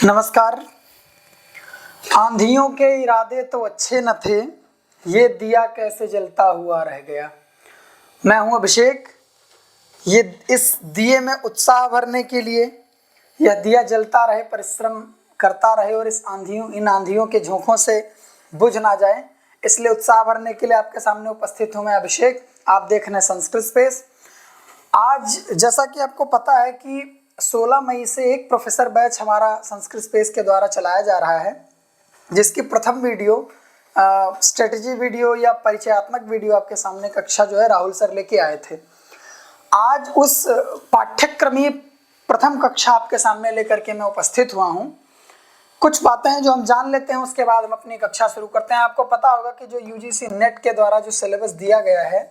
नमस्कार। आंधियों के इरादे तो अच्छे न थे, ये दिया कैसे जलता हुआ रह गया। मैं हूं अभिषेक। ये इस दिए में उत्साह भरने के लिए यह दिया जलता रहे, परिश्रम करता रहे और इन आंधियों के झोंकों से बुझ ना जाए, इसलिए उत्साह भरने के लिए आपके सामने उपस्थित हूं मैं अभिषेक। आप देख रहे हैं संस्कृत स्पेस। आज जैसा कि आपको पता है कि 16 मई से एक प्रोफेसर बैच हमारा संस्कृत स्पेस के द्वारा चलाया जा रहा है, जिसकी प्रथम वीडियो स्ट्रेटजी वीडियो या परिचयात्मक वीडियो आपके सामने कक्षा जो है राहुल सर लेके आए थे। आज उस पाठ्यक्रमीय प्रथम कक्षा आपके सामने लेकर के मैं उपस्थित हुआ हूँ। कुछ बातें हैं जो हम जान लेते हैं, उसके बाद हम अपनी कक्षा शुरू करते हैं। आपको पता होगा कि जो यूजीसी नेट के द्वारा जो सिलेबस दिया गया है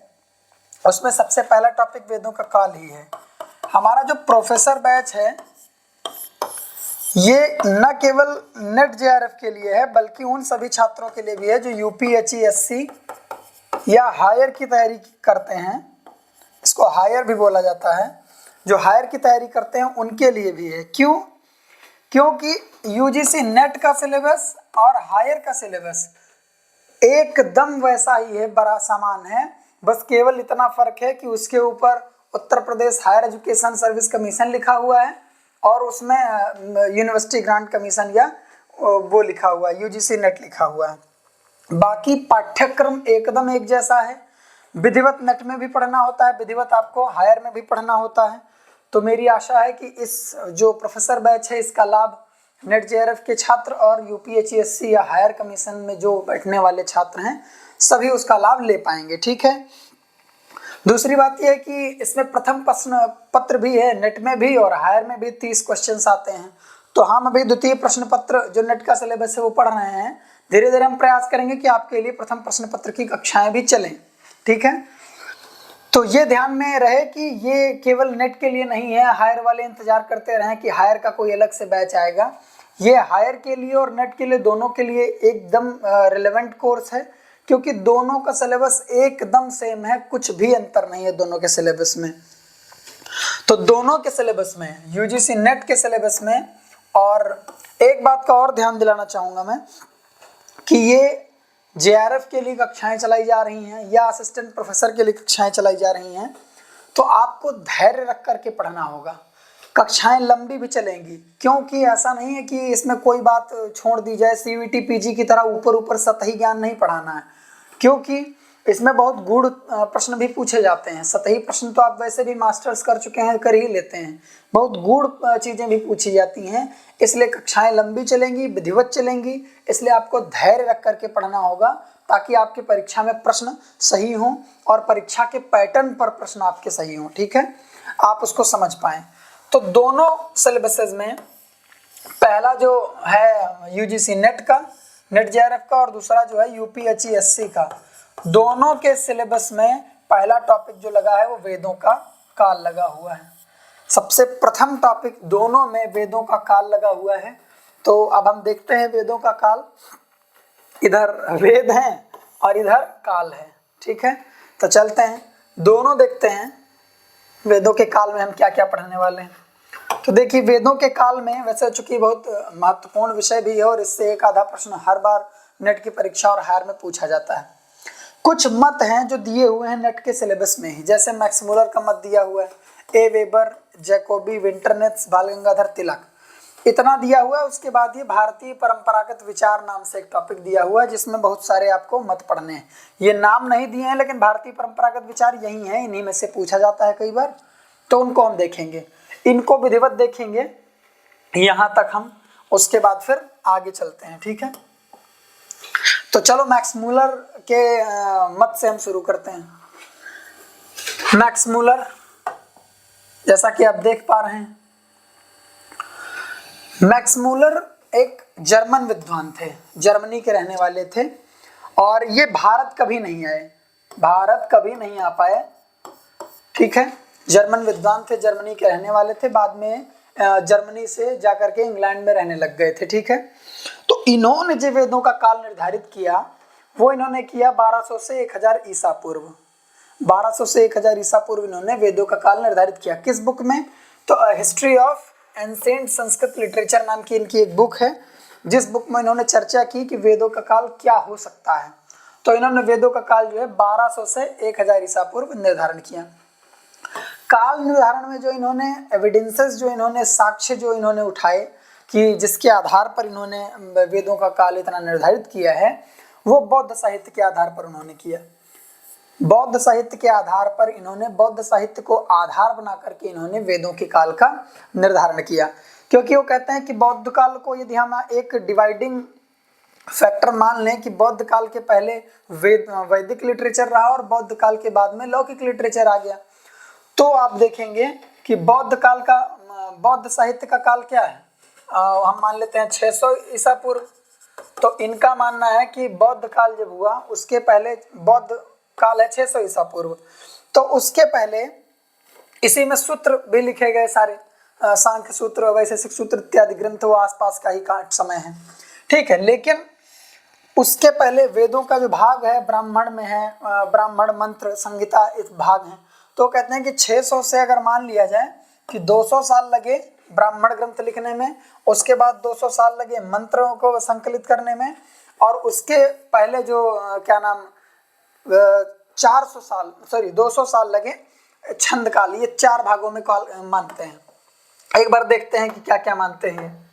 उसमें सबसे पहला टॉपिक वेदों का काल ही है। हमारा जो प्रोफेसर बैच है ये न केवल नेट जेआरएफ के लिए है बल्कि उन सभी छात्रों के लिए भी है जो यूपीएचईएससी या हायर की तैयारी करते हैं। इसको हायर भी बोला जाता है। जो हायर की तैयारी करते हैं उनके लिए भी है। क्यों? क्योंकि यूजीसी नेट का सिलेबस और हायर का सिलेबस एकदम वैसा ही है, बड़ा समान है। बस केवल इतना फर्क है कि उसके ऊपर Uttar Pradesh higher education service commission लिखा हुआ है और उसमें यूनिवर्सिटी ग्रांट कमीशन या वो लिखा हुआ है, यूजीसी नेट लिखा हुआ है। बाकी पाठ्यक्रम एकदम एक जैसा है। विधिवत नेट में भी पढ़ना होता है, विधिवत आपको हायर में भी पढ़ना होता है। तो मेरी आशा है कि इस जो प्रोफेसर बैच है इसका लाभ नेट जेआरएफ के छात्र और यूपीएचईएससी या हायर कमीशन में जो बैठने वाले छात्र हैं सभी उसका लाभ ले पाएंगे। ठीक है। दूसरी बात यह है कि इसमें प्रथम प्रश्न पत्र भी है, नेट में भी और हायर में भी 30 क्वेश्चंस आते हैं। तो हम अभी द्वितीय प्रश्न पत्र जो नेट का सिलेबस है वो पढ़ रहे हैं। धीरे धीरे हम प्रयास करेंगे कि आपके लिए प्रथम प्रश्न पत्र की कक्षाएं भी चलें। ठीक है। तो ये ध्यान में रहे कि ये केवल नेट के लिए नहीं है। हायर वाले इंतजार करते रहें कि हायर का कोई अलग से बैच आएगा। ये हायर के लिए और नेट के लिए दोनों के लिए एकदम रिलेवेंट कोर्स है, क्योंकि दोनों का सिलेबस एकदम सेम है, कुछ भी अंतर नहीं है दोनों के सिलेबस में। तो दोनों के सिलेबस में, यूजीसी नेट के सिलेबस में, और एक बात का और ध्यान दिलाना चाहूंगा मैं कि ये जेआरएफ के लिए कक्षाएं चलाई जा रही हैं या असिस्टेंट प्रोफेसर के लिए कक्षाएं चलाई जा रही हैं, तो आपको धैर्य रख करके पढ़ना होगा। कक्षाएं लंबी भी चलेंगी, क्योंकि ऐसा नहीं है कि इसमें कोई बात छोड़ दी जाए। सीवीटी पीजी की तरह ऊपर ऊपर सतही ज्ञान नहीं पढ़ाना है, क्योंकि इसमें बहुत गूढ़ प्रश्न भी पूछे जाते हैं। सतही प्रश्न तो आप वैसे भी मास्टर्स कर चुके हैं, कर ही लेते हैं। बहुत गूढ़ चीजें भी पूछी जाती हैं, इसलिए कक्षाएं लंबी चलेंगी, विधिवत चलेंगी। इसलिए आपको धैर्य रख करके पढ़ना होगा ताकि आपकी परीक्षा में प्रश्न सही हों और परीक्षा के पैटर्न पर प्रश्न आपके सही हों। ठीक है, आप उसको समझ पाएं। तो दोनों सिलेबसेस में पहला जो है यूजीसी नेट का, नेट जेआरएफ का, और दूसरा जो है यूपीएचईएससी का, दोनों के सिलेबस में पहला टॉपिक जो लगा है वो वेदों का काल लगा हुआ है। सबसे प्रथम टॉपिक दोनों में वेदों का काल लगा हुआ है। तो अब हम देखते हैं वेदों का काल। इधर वेद हैं और इधर काल है। ठीक है, तो चलते हैं दोनों देखते हैं वेदों के काल में हम क्या क्या पढ़ने वाले हैं। तो देखिए, वेदों के काल में वैसे चूंकि बहुत महत्वपूर्ण विषय भी है और इससे एक आधा प्रश्न हर बार नेट की परीक्षा और हायर में पूछा जाता है। कुछ मत हैं जो दिए हुए हैं नेट के सिलेबस में ही, जैसे मैक्स मुलर का मत दिया हुआ है, ए वेबर, जैकोबी, विंटरनेट्स, बाल गंगाधर तिलक, इतना दिया हुआ है। उसके बाद ये भारतीय परंपरागत विचार नाम से एक टॉपिक दिया हुआ है जिसमें बहुत सारे आपको मत पढ़ने हैं। ये नाम नहीं दिए हैं लेकिन भारतीय परंपरागत विचार यही है, इन्हीं में से पूछा जाता है कई बार। तो उनको हम देखेंगे, इनको विधिवत देखेंगे यहां तक हम, उसके बाद फिर आगे चलते हैं। ठीक है, तो चलो मैक्स मुलर के मत से हम शुरू करते हैं। मैक्स मुलर, जैसा कि आप देख पा रहे हैं, मैक्स मुलर एक जर्मन विद्वान थे, जर्मनी के रहने वाले थे और ये भारत कभी नहीं आए, भारत कभी नहीं आ पाए। ठीक है, जर्मन विद्वान थे, जर्मनी के रहने वाले थे, बाद में जर्मनी से जाकर के इंग्लैंड में रहने लग गए थे। ठीक है, तो इन्होंने जो वेदों का काल निर्धारित किया वो इन्होंने किया 1200 से 1000 ईसा पूर्व। 1200 से 1000 ईसा पूर्व इन्होंने वेदों का काल निर्धारित किया। किस बुक में? तो history of ancient Sanskrit literature नाम की इनकी एक बुक है, जिस बुक में इन्होंने चर्चा की कि वेदों का काल क्या हो सकता है। तो इन्होंने वेदों का काल जो है 1200 से 1000 ईसा पूर्व निर्धारण किया। काल निर्धारण में जो इन्होंने एविडेंसेस, जो इन्होंने साक्ष्य जो इन्होंने उठाए कि जिसके आधार पर इन्होंने वेदों का काल इतना निर्धारित किया है, वो बौद्ध साहित्य के आधार पर उन्होंने किया। बौद्ध साहित्य के आधार पर इन्होंने, बौद्ध साहित्य को आधार बना करके इन्होंने वेदों के काल का निर्धारण किया। क्योंकि वो कहते हैं कि बौद्ध काल को यदि हम एक डिवाइडिंग फैक्टर मान लें कि बौद्ध काल के पहले वैदिक लिटरेचर रहा और बौद्ध काल के बाद में लौकिक लिटरेचर आ गया, तो आप देखेंगे कि बौद्ध काल का, बौद्ध साहित्य का काल क्या है, हम मान लेते हैं 600 ईसा पूर्व। तो इनका मानना है कि बौद्ध काल जब हुआ उसके पहले, बौद्ध काल है 600 ईसा पूर्व, तो उसके पहले इसी में सूत्र भी लिखे गए सारे, सांख्य सूत्र, वैशेषिक सूत्र इत्यादि ग्रंथ वो आसपास का ही समय है, ठीक है। लेकिन उसके पहले वेदों का जो भाग है ब्राह्मण में है, ब्राह्मण मंत्र संहिता इस भाग है। तो कहते हैं कि 600 से अगर मान लिया जाए कि 200 साल लगे ब्राह्मण ग्रंथ लिखने में, उसके बाद 200 साल लगे मंत्रों को संकलित करने में, और उसके पहले जो क्या नाम 200 साल लगे छंद काल। ये 4 भागों में काल मानते हैं। एक बार देखते हैं कि क्या क्या मानते हैं।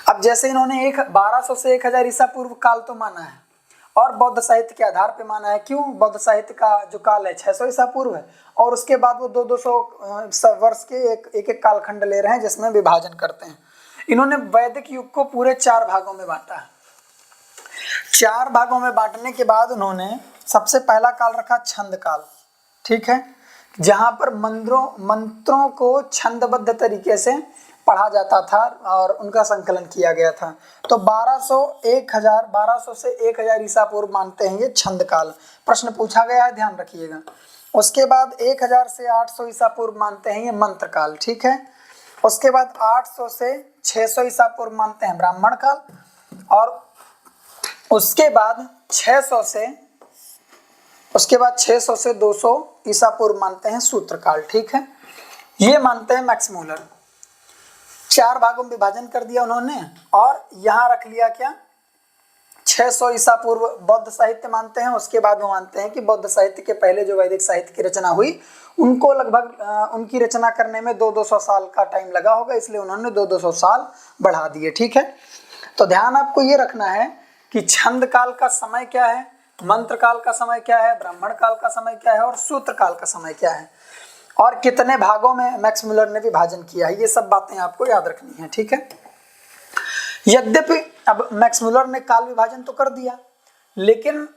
अब जैसे इन्होंने 1200 से 1000 ईसा पूर्व काल तो माना है और बौद्ध साहित्य के आधार पे माना है। क्यों? बौद्ध साहित्य का जो काल है 600 ईसा पूर्व है और उसके बाद वो 200 वर्ष के एक कालखंड ले रहे हैं जिसमें विभाजन करते हैं। इन्होंने वैदिक युग को पूरे 4 भागों में बांटा है। 4 भागों में बांटने के बाद उन्होंने सबसे पहला काल रखा छंद काल, ठीक है, जहां पर मंत्रों को छंदबद्ध तरीके से पढ़ा जाता था और उनका संकलन किया गया था। तो 1200 से 1000 ईसा पूर्व मानते हैं ये छंद काल। प्रश्न पूछा गया है, ध्यान रखिएगा। उसके बाद 1000 से 800 ईसा पूर्व मानते हैं ये मंत्र काल, ठीक है। उसके बाद 800 से 600 ईसा पूर्व मानते हैं ब्राह्मण काल, और उसके बाद 600 से 200 ईसा पूर्व मानते हैं सूत्र काल, ठीक है। ये मानते हैं मैक्स मूलर। 4 भागों में विभाजन कर दिया उन्होंने और यहाँ रख लिया क्या, 600 ईसा पूर्व बौद्ध साहित्य मानते हैं। उसके बाद वो मानते हैं कि बौद्ध साहित्य के पहले जो वैदिक साहित्य की रचना हुई उनको लगभग उनकी रचना करने में 200 साल का टाइम लगा होगा, इसलिए उन्होंने 200 साल बढ़ा दिए, ठीक है। तो ध्यान आपको ये रखना है कि छंद काल का समय क्या है, मंत्र काल का समय क्या है, ब्राह्मण काल का समय क्या है और सूत्र काल का समय क्या है, और कितने भागों में मैक्स मूलर ने विभाजन किया है। ये सब बातें आपको याद रखनी है, ठीक है। यद्यपि अब मैक्स मूलर ने काल विभाजन तो कर दिया, लेकिन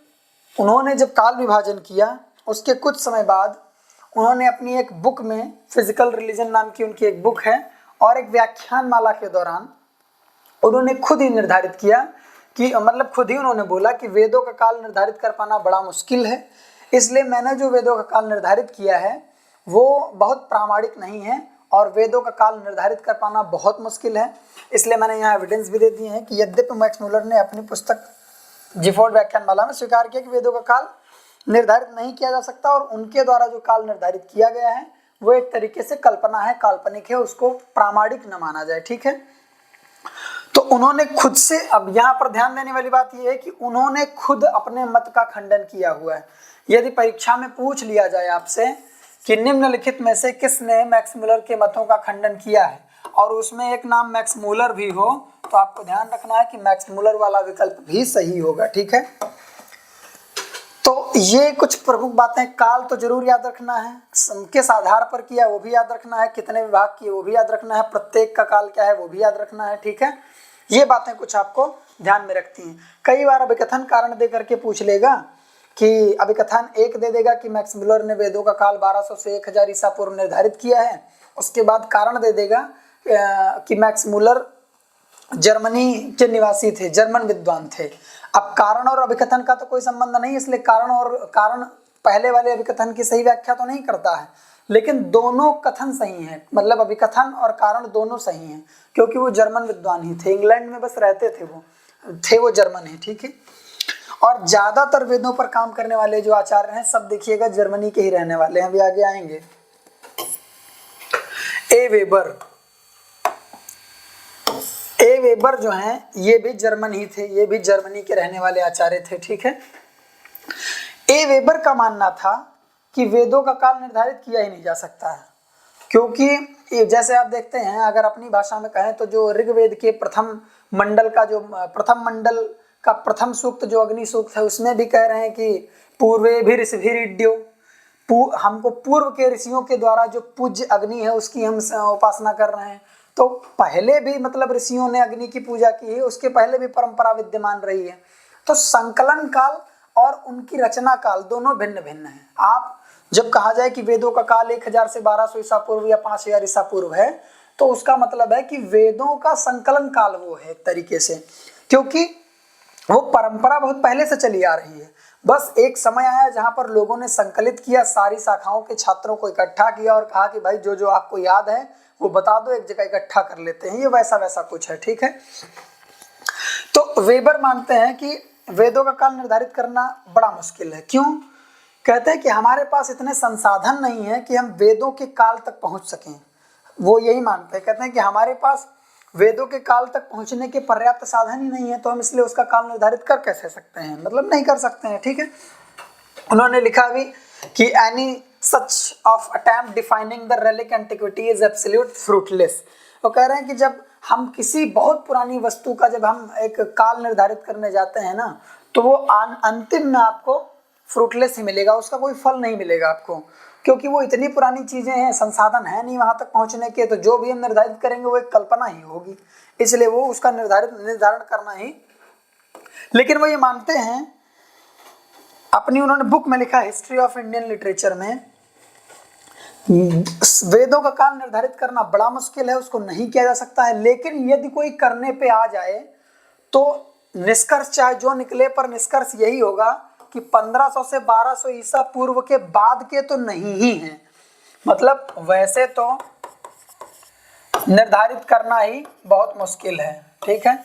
उन्होंने जब काल विभाजन किया उसके कुछ समय बाद उन्होंने अपनी एक बुक में, फिजिकल रिलीजन नाम की उनकी एक बुक है, और एक व्याख्यान माला के दौरान उन्होंने खुद ही निर्धारित किया कि, मतलब खुद ही उन्होंने बोला कि वेदों का काल निर्धारित कर पाना बड़ा मुश्किल है, इसलिए मैंने जो वेदों का काल निर्धारित किया है वो बहुत प्रामाणिक नहीं है और वेदों का काल निर्धारित कर पाना बहुत मुश्किल है। इसलिए मैंने यहाँ एविडेंस भी दे दिए हैं कि यद्यपि मैक्स मूलर ने अपनी पुस्तक जिफोर्ड व्याख्यानमाला में स्वीकार किया कि वेदों का काल निर्धारित नहीं किया जा सकता, और उनके द्वारा जो काल निर्धारित किया गया है वो एक तरीके से कल्पना है, काल्पनिक है, उसको प्रामाणिक न माना जाए, ठीक है। तो उन्होंने खुद से, अब यहाँ पर ध्यान देने वाली बात यह है कि उन्होंने खुद अपने मत का खंडन किया हुआ है। यदि परीक्षा में पूछ लिया जाए आपसे कि निम्नलिखित में से किसने मैक्स मूलर के मतों का खंडन किया है और उसमें एक नाम मैक्स मूलर भी हो, तो आपको ध्यान रखना है कि मैक्स मूलर वाला विकल्प भी सही होगा, ठीक है। तो ये कुछ प्रमुख बातें, काल तो जरूर याद रखना है, किस आधार पर किया वो भी याद रखना है, कितने विभाग किए वो भी याद रखना है, प्रत्येक का काल क्या है वो भी याद रखना है, ठीक है। ये बातें कुछ आपको ध्यान में रखती हैं। कई बार अभिकथन कारण दे करके पूछ लेगा कि अभिकथन 1 दे देगा कि मैक्स मूलर ने वेदों का काल 1200 से 1000 ईसा पूर्व निर्धारित किया है, उसके बाद कारण दे देगा कि मैक्स मूलर जर्मनी के निवासी थे, जर्मन विद्वान थे। अब कारण और अभिकथन का तो कोई संबंध नहीं, इसलिए कारण पहले वाले अभिकथन की सही व्याख्या तो नहीं करता है, लेकिन दोनों कथन सही हैं, मतलब अभिकथन और कारण दोनों सही हैं, क्योंकि वो जर्मन विद्वान ही थे, इंग्लैंड में बस रहते थे, वो जर्मन है, ठीक है। और ज्यादातर वेदों पर काम करने वाले जो आचार्य हैं सब देखिएगा जर्मनी के ही रहने वाले हैं, अभी आगे आएंगे। ए वेबर जो हैं ये भी जर्मन ही थे, ये भी जर्मनी के रहने वाले आचार्य थे, ठीक है। ए वेबर का मानना था कि वेदों का काल निर्धारित किया ही नहीं जा सकता है, क्योंकि जैसे आप देखते हैं, अगर अपनी भाषा में कहें तो जो ऋग्वेद के प्रथम मंडल का प्रथम सूक्त जो अग्नि सूक्त है, उसमें भी कह रहे हैं कि पूर्वे भी ऋषिभिरिड्यो, हमको पूर्व के ऋषियों के द्वारा जो पूज्य अग्नि है उसकी हम उपासना कर रहे हैं। तो पहले भी मतलब ऋषियों ने अग्नि की पूजा की है, उसके पहले भी परंपरा विद्यमान रही है। तो संकलन काल और उनकी रचना काल दोनों भिन्न भिन्न है। आप जब कहा जाए कि वेदों का काल 1000 से 1200 ईसा पूर्व या 5000 ईसा पूर्व है, तो उसका मतलब है कि वेदों का संकलन काल वो है एक तरीके से, क्योंकि वो परंपरा बहुत पहले से चली आ रही है। बस एक समय आया जहां पर लोगों ने संकलित किया, सारी शाखाओं के छात्रों को इकट्ठा किया और कहा कि भाई जो जो आपको याद है वो बता दो, एक जगह इकट्ठा कर लेते हैं। ये वैसा वैसा कुछ है, ठीक है। तो वेबर मानते हैं कि वेदों का काल निर्धारित करना बड़ा मुश्किल है। क्यों? कहते हैं कि हमारे पास इतने संसाधन नहीं है कि हम वेदों के काल तक पहुंच सकें। वो यही मानते हैं, कहते हैं कि हमारे पास वेदों के काल तक पहुंचने के पर्याप्त साधन ही नहीं है, तो हम इसलिए उसका काल निर्धारित कर कैसे सकते हैं, मतलब नहीं कर सकते हैं, ठीक है। उन्होंने लिखा भी कि any such of attempt defining the relic antiquity is absolute fruitless. वो कह रहे हैं कि जब हम किसी बहुत पुरानी वस्तु का जब हम एक काल निर्धारित करने जाते हैं ना, तो वो अंतिम में आपको फ्रूटलेस ही मिलेगा, उसका कोई फल नहीं मिलेगा आपको, क्योंकि वो इतनी पुरानी चीजें हैं, संसाधन है नहीं वहां तक पहुंचने के। तो जो भी हम निर्धारित करेंगे वो एक कल्पना ही होगी, इसलिए वो उसका निर्धारण करना ही। लेकिन वो ये मानते हैं, अपनी उन्होंने बुक में लिखा हिस्ट्री ऑफ इंडियन लिटरेचर में, वेदों का काल निर्धारित करना बड़ा मुश्किल है, उसको नहीं किया जा सकता है। लेकिन यदि कोई करने पे आ जाए तो निष्कर्ष चाहे जो निकले, पर निष्कर्ष यही होगा कि 1500 से 1200 ईसा पूर्व के बाद के तो नहीं ही हैं। मतलब वैसे तो निर्धारित करना ही बहुत मुश्किल है, ठीक है।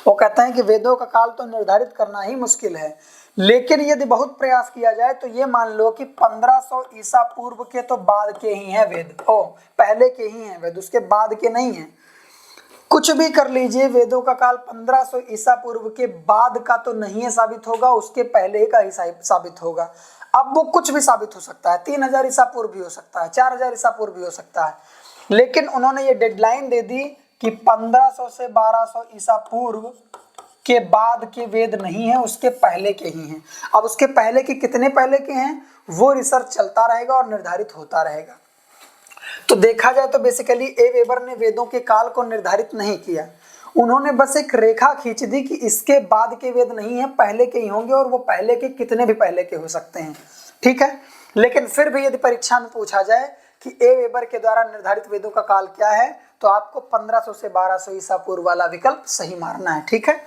वो कहते हैं कि वेदों का काल तो निर्धारित करना ही मुश्किल है, लेकिन यदि बहुत प्रयास किया जाए तो ये मान लो कि 1500 ईसा पूर्व के तो बाद के ही हैं वेद, पहले के ही हैं वेद, उसके बाद के नहीं हैं। कुछ भी कर लीजिए, वेदों का काल 1500 ईसा पूर्व के बाद का तो नहीं है साबित होगा, उसके पहले का ही साबित होगा। अब वो कुछ भी साबित हो सकता है, 3000 ईसा पूर्व भी हो सकता है, 4000 ईसा पूर्व भी हो सकता है। लेकिन उन्होंने ये डेडलाइन दे दी कि 1500 से 1200 ईसा पूर्व के बाद के वेद नहीं है, उसके पहले के ही हैं। अब उसके पहले के कितने पहले के हैं वो रिसर्च चलता रहेगा और निर्धारित होता रहेगा। तो देखा जाए तो बेसिकली ए वेबर ने वेदों के काल को निर्धारित नहीं किया, उन्होंने बस एक रेखा खींच दी कि इसके बाद के वेद नहीं है, पहले के ही होंगे, और वो पहले के कितने भी पहले के हो सकते हैं, ठीक है। लेकिन फिर भी यदि परीक्षा में पूछा जाए कि ए वेबर के द्वारा निर्धारित वेदों का काल क्या है, तो आपको 1500 से 1200 ईसा पूर्व वाला विकल्प सही मारना है, ठीक है।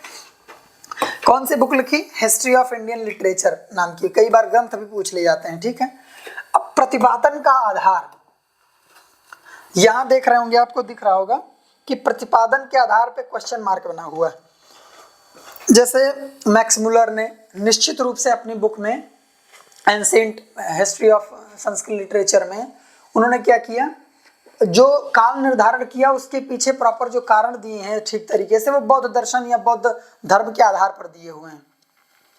कौन सी बुक लिखी? हिस्ट्री ऑफ इंडियन लिटरेचर नाम की, कई बार ग्रंथ भी पूछ ले जाते हैं, ठीक है। अब प्रतिपादन का आधार यहां देख रहे होंगे, आपको दिख रहा होगा कि प्रतिपादन के आधार पे क्वेश्चन मार्क बना हुआ है। जैसे मैक्स मुलर ने निश्चित रूप से अपनी बुक में ancient history of Sanskrit literature में उन्होंने क्या किया, जो काल निर्धारण किया उसके पीछे प्रॉपर जो कारण दिए हैं ठीक तरीके से, वो बौद्ध दर्शन या बौद्ध धर्म के आधार पर दिए हुए हैं।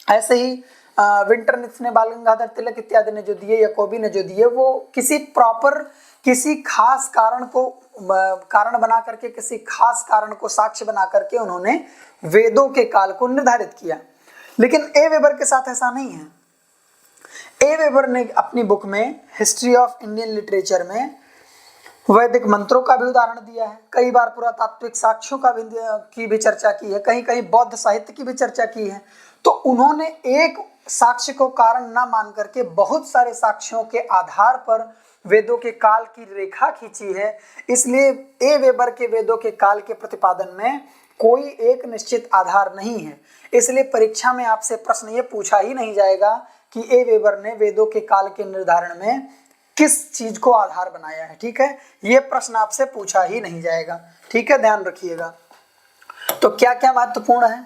ऐसे ही विंटरनित्ज ने, बाल गंगाधर तिलक इत्यादि ने जो दिए, याकोबी ने जो दिए, वो किसी प्रॉपर किसी खास कारण को कारण बना करके, किसी खास कारण को साक्ष्य बना करके उन्होंने वेदों के काल को निर्धारित किया। लेकिन ए वेबर के साथ ऐसा नहीं है। ए वेबर ने अपनी बुक में हिस्ट्री ऑफ इंडियन लिटरेचर में वैदिक मंत्रों का भी उदाहरण दिया है, कई बार पुरातात्विक साक्ष्यों का की भी चर्चा की है, कहीं कहीं बौद्ध साहित्य की भी चर्चा की है। तो उन्होंने एक साक्ष्य को कारण ना मान करके बहुत सारे साक्ष्यों के आधार पर वेदों के काल की रेखा खींची है। इसलिए ए वेबर के वेदों के काल के प्रतिपादन में कोई एक निश्चित आधार नहीं है। इसलिए परीक्षा में आपसे प्रश्न ये पूछा ही नहीं जाएगा कि ए वेबर ने वेदों के काल के निर्धारण में किस चीज को आधार बनाया है, ठीक है। ये प्रश्न आपसे पूछा ही नहीं जाएगा, ठीक है, ध्यान रखिएगा। तो क्या क्या महत्वपूर्ण है,